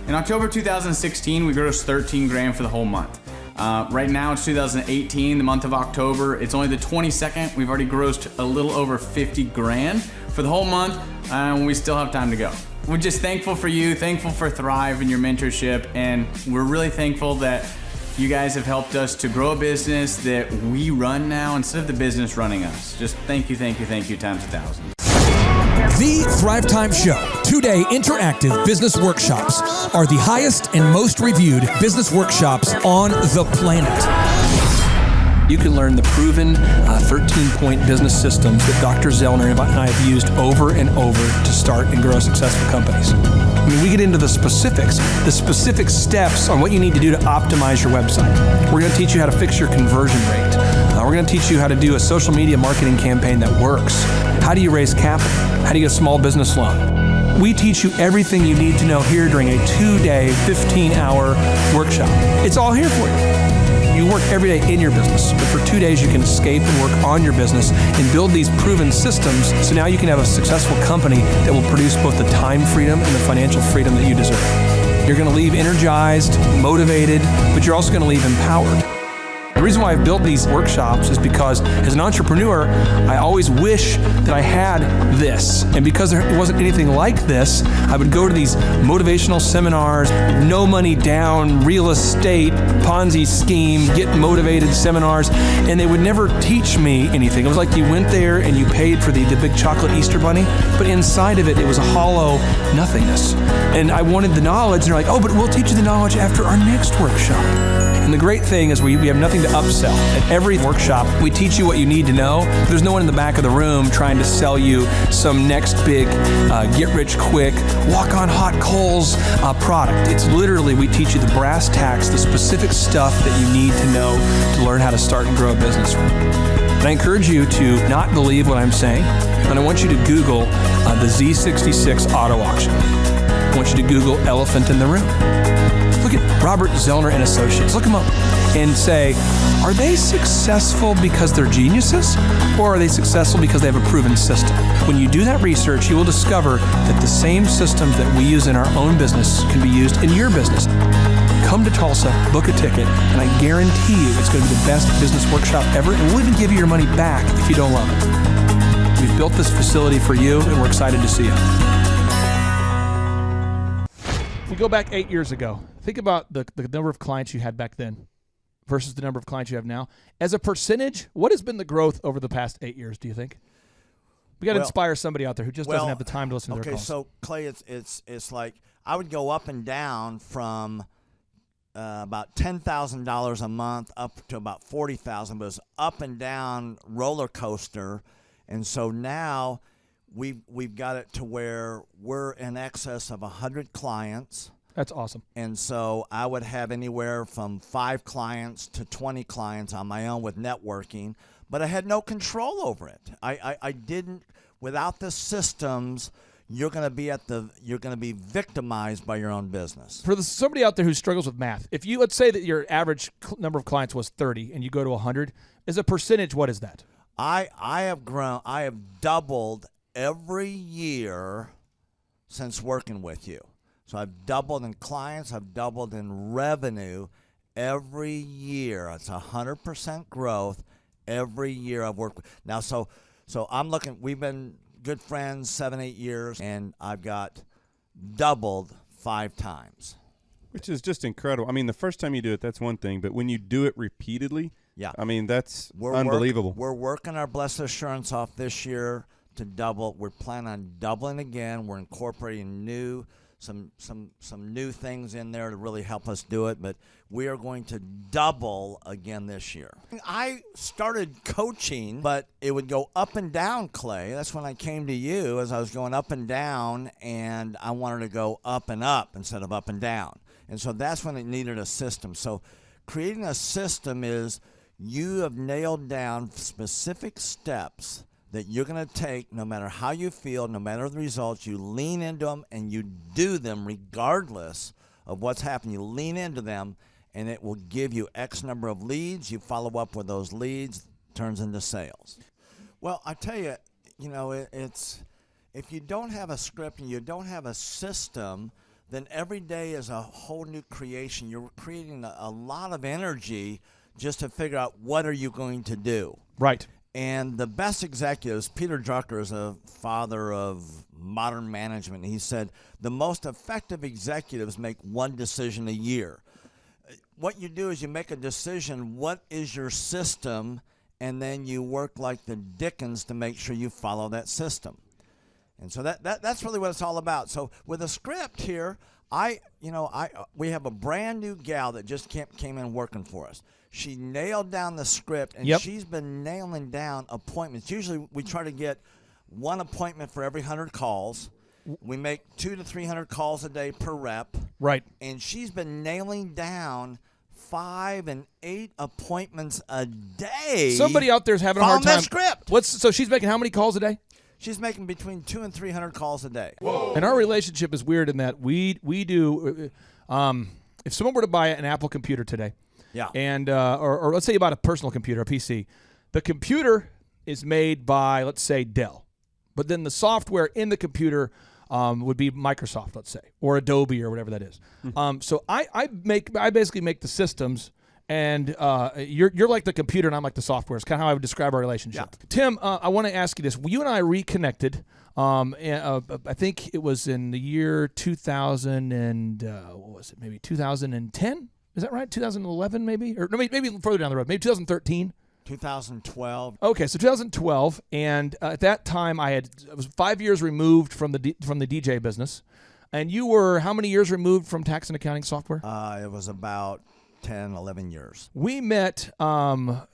Speaker 20: In October 2016, we grossed 13 grand for the whole month. Right now it's 2018, the month of October. It's only the 22nd. We've already grossed a little over 50 grand for the whole month, and we still have time to go. We're just thankful for you, thankful for Thrive and your mentorship, and we're really thankful that you guys have helped us to grow a business that we run now instead of the business running us. Just thank you times 1,000.
Speaker 3: The Thrive Time Show 2-day interactive business workshops are the highest and most reviewed business workshops on the planet.
Speaker 4: You can learn the proven 13-point business systems that Dr. Zellner and I have used over and over to start and grow successful companies. I mean, we get into the specific steps on what you need to do to optimize your website. We're going to teach you how to fix your conversion rate. We're going to teach you how to do a social media marketing campaign that works. How do you raise capital? How do you get a small business loan? We teach you everything you need to know here during a 2-day, 15-hour workshop. It's all here for you. You work every day in your business, but for 2 days you can escape and work on your business and build these proven systems so now you can have a successful company that will produce both the time freedom and the financial freedom that you deserve. You're going to leave energized, motivated, but you're also going to leave empowered. The reason why I've built these workshops is because as an entrepreneur, I always wish that I had this. And because there wasn't anything like this, I would go to these motivational seminars, no money down, real estate, Ponzi scheme, get motivated seminars, and they would never teach me anything. It was like you went there and you paid for the big chocolate Easter bunny, but inside of it, it was a hollow nothingness. And I wanted the knowledge, and they're like, oh, but we'll teach you the knowledge after our next workshop. And the great thing is we have nothing to upsell. At every workshop, we teach you what you need to know. There's no one in the back of the room trying to sell you some next big get-rich-quick, walk-on-hot coals product. It's literally, we teach you the brass tacks, the specific stuff that you need to know to learn how to start and grow a business. And I encourage you to not believe what I'm saying, and I want you to Google the Z66 auto auction. I want you to Google elephant in the room. Look at Robert Zellner and Associates. Look them up and say, are they successful because they're geniuses, or are they successful because they have a proven system? When you do that research, you will discover that the same systems that we use in our own business can be used in your business. Come to Tulsa, book a ticket, and I guarantee you it's going to be the best business workshop ever, and we'll even give you your money back if you don't love it. We've built this facility for you, and we're excited to see you. If we go back 8 years ago, think about the number of clients you had back then versus the number of clients you have now. As a percentage, what has been the growth over the past 8 years, do you think? We got to inspire somebody out there who just doesn't have the time to listen to their calls.
Speaker 21: Okay, so Clay, it's like I would go up and down from about $10,000 a month up to about $40,000, but it's up and down roller coaster. And so now we've got it to where we're in excess of 100 clients.
Speaker 4: That's awesome.
Speaker 21: And so I would have anywhere from 5 clients to 20 clients on my own with networking, but I had no control over it. I didn't, without the systems, you're going to be victimized by your own business.
Speaker 4: For somebody out there who struggles with math, if you, let's say that your average number of clients was 30 and you go to 100, as a percentage, what is that?
Speaker 21: I have doubled every year since working with you. So I've doubled in clients, I've doubled in revenue every year. It's 100% growth every year I've worked with. Now, so I'm looking, we've been good friends 7-8 years, and I've got doubled 5 times.
Speaker 22: Which is just incredible. I mean, the first time you do it, that's one thing, but when you do it repeatedly,
Speaker 21: yeah,
Speaker 22: I mean, that's unbelievable.
Speaker 21: We're working our Blessed Assurance off this year to double. We're planning on doubling again. We're incorporating some new things in there to really help us do it, but we are going to double again this year. I started coaching, but it would go up and down, Clay. That's when I came to you, as I was going up and down, and I wanted to go up and up instead of up and down. And so that's when it needed a system. So creating a system is you have nailed down specific steps that you're going to take no matter how you feel, no matter the results. You lean into them and you do them regardless of what's happening. You lean into them and it will give you X number of leads. You follow up with those leads, turns into sales. Well, I tell you, it's if you don't have a script and you don't have a system, then every day is a whole new creation. You're creating a lot of energy just to figure out what are you going to do.
Speaker 4: Right.
Speaker 21: And the best executives, Peter Drucker is a father of modern management. He said, the most effective executives make one decision a year. What you do is you make a decision, what is your system, and then you work like the Dickens to make sure you follow that system. And so that's really what it's all about. So with a script here, We have a brand new gal that just came in working for us. She nailed down the script, and
Speaker 4: Yep.
Speaker 21: she's been nailing down appointments. Usually we try to get one appointment for every 100 calls. We make 200 to 300 calls a day per rep.
Speaker 4: Right.
Speaker 21: And she's been nailing down 5 and 8 appointments a day.
Speaker 4: Somebody out there's having a hard
Speaker 21: Following
Speaker 4: time.
Speaker 21: that script.
Speaker 4: So she's making how many calls a day?
Speaker 21: She's making between 200 and 300 calls a day.
Speaker 4: And our relationship is weird in that we do. If someone were to buy an Apple computer today,
Speaker 21: yeah,
Speaker 4: and or let's say you bought a personal computer, a PC, the computer is made by, let's say, Dell, but then the software in the computer would be Microsoft, let's say, or Adobe or whatever that is. So I basically make the systems, and you're like the computer and I'm like the software. It's kind of how I would describe our relationship. Yeah. Tim, I want to ask you this. You and I reconnected. I think it was in the year 2000 and what was it? Maybe 2010. Is that right? 2011, maybe, or no, maybe further down the road. Maybe 2013.
Speaker 21: 2012.
Speaker 4: Okay, so 2012, and at that time I was 5 years removed from the DJ business, and you were how many years removed from tax and accounting software?
Speaker 21: It was about 10, 11 years.
Speaker 4: We met. How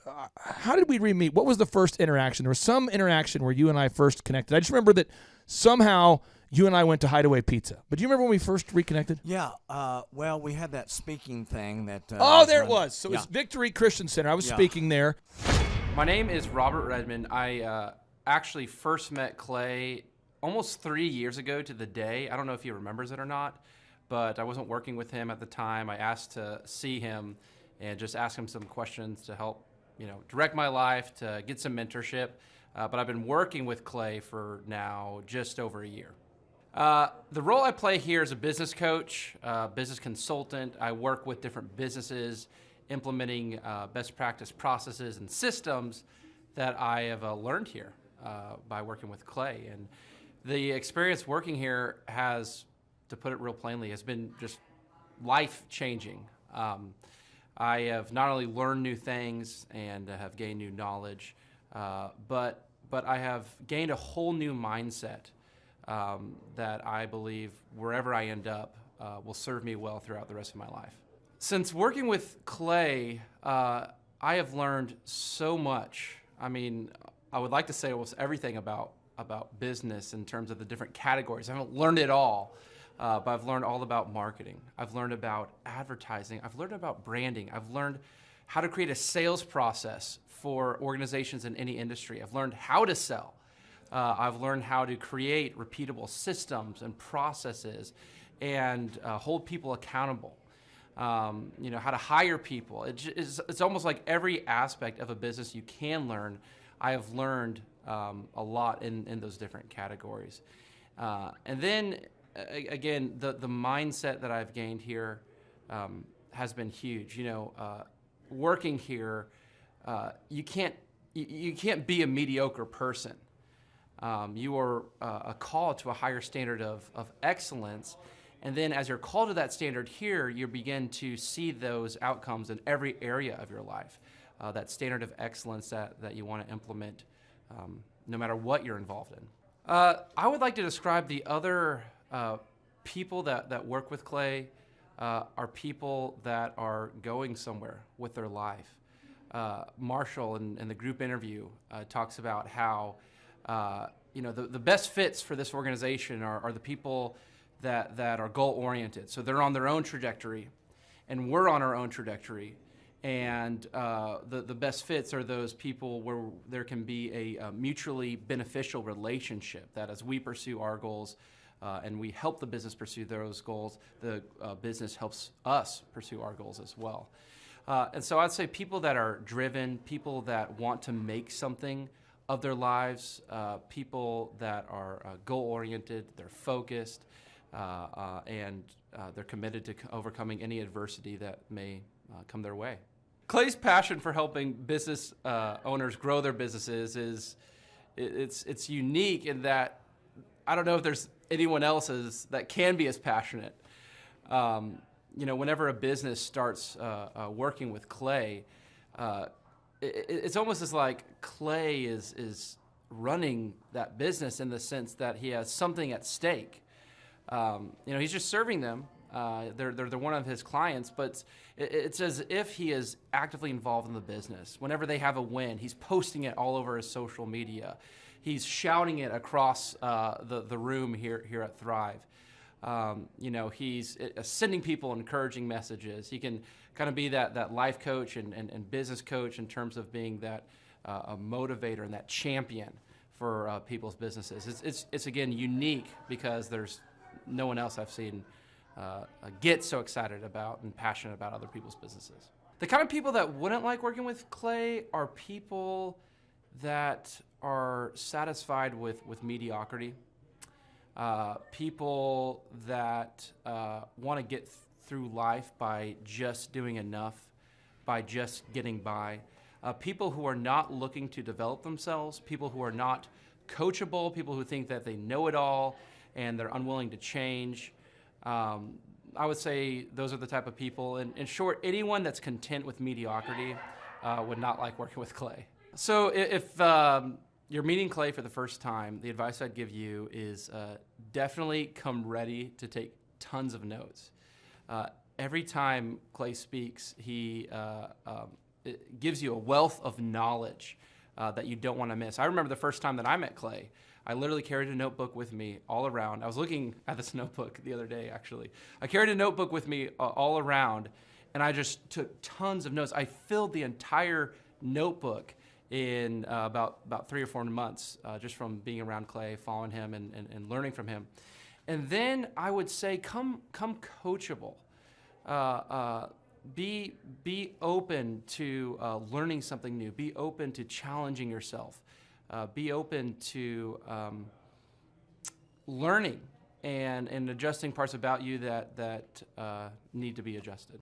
Speaker 4: did we re-meet? What was the first interaction? There was some interaction where you and I first connected. I just remember that somehow you and I went to Hideaway Pizza. But do you remember when we first reconnected?
Speaker 21: Yeah. Well, we had that speaking thing that.
Speaker 4: There it was. So it was Victory Christian Center. I was speaking there.
Speaker 1: My name is Robert Redmond. I actually first met Clay almost 3 years ago to the day. I don't know if he remembers it or not, but I wasn't working with him at the time. I asked to see him and just ask him some questions to help, direct my life, to get some mentorship. But I've been working with Clay for now just over a year. The role I play here is a business coach, business consultant. I work with different businesses, implementing best practice processes and systems that I have learned here by working with Clay. And the experience working here has, to put it real plainly, has been just life-changing. I have not only learned new things and have gained new knowledge, but I have gained a whole new mindset that I believe wherever I end up will serve me well throughout the rest of my life. Since working with Clay, I have learned so much. I mean, I would like to say almost everything about business in terms of the different categories. I haven't learned it all, but I've learned all about marketing. I've learned about advertising. I've learned about branding. I've learned how to create a sales process for organizations in any industry. I've learned how to sell. I've learned how to create repeatable systems and processes and hold people accountable. How to hire people. It's almost like every aspect of a business you can learn. I have learned a lot in those different categories. And then, again, the mindset that I've gained here has been huge. Working here, you can't be a mediocre person. You are called to a higher standard of excellence. And then as you're called to that standard here, you begin to see those outcomes in every area of your life. That standard of excellence that you want to implement no matter what you're involved in. I would like to describe the other people that work with Clay are people that are going somewhere with their life. Marshall in the group interview talks about how the best fits for this organization are the people that are goal-oriented. So they're on their own trajectory, and we're on our own trajectory. And the best fits are those people where there can be a mutually beneficial relationship, that as we pursue our goals and we help the business pursue those goals, the business helps us pursue our goals as well. And so I'd say people that are driven, people that want to make something of their lives, people that are goal-oriented, they're focused, and they're committed to overcoming any adversity that may come their way. Clay's passion for helping business owners grow their businesses it's unique in that I don't know if there's anyone else that can be as passionate. Whenever a business starts working with Clay, it's almost as like Clay is running that business in the sense that he has something at stake. He's just serving them, They're one of his clients, but it's as if he is actively involved in the business. Whenever they have a win, he's posting it all over his social media. He's shouting it across the room here at Thrive. He's sending people encouraging messages. He can kind of be that life coach and business coach in terms of being that a motivator and that champion for people's businesses. It's again unique because there's no one else I've seen get so excited about and passionate about other people's businesses. The kind of people that wouldn't like working with Clay are people that are satisfied with mediocrity. People that want to get through life by just doing enough, by just getting by. People who are not looking to develop themselves, people who are not coachable, people who think that they know it all and they're unwilling to change. I would say those are the type of people. In short, anyone that's content with mediocrity would not like working with Clay. So if you're meeting Clay for the first time, the advice I'd give you is definitely come ready to take tons of notes. Every time Clay speaks, he it gives you a wealth of knowledge that you don't want to miss. I remember the first time that I met Clay, I literally carried a notebook with me all around. I was looking at this notebook the other day, actually. I carried a notebook with me all around, and I just took tons of notes. I filled the entire notebook in about 3 or 4 months, just from being around Clay, following him, and learning from him. And then I would say, come coachable. Be open to learning something new. Be open to challenging yourself. Be open to learning and adjusting parts about you that need to be adjusted.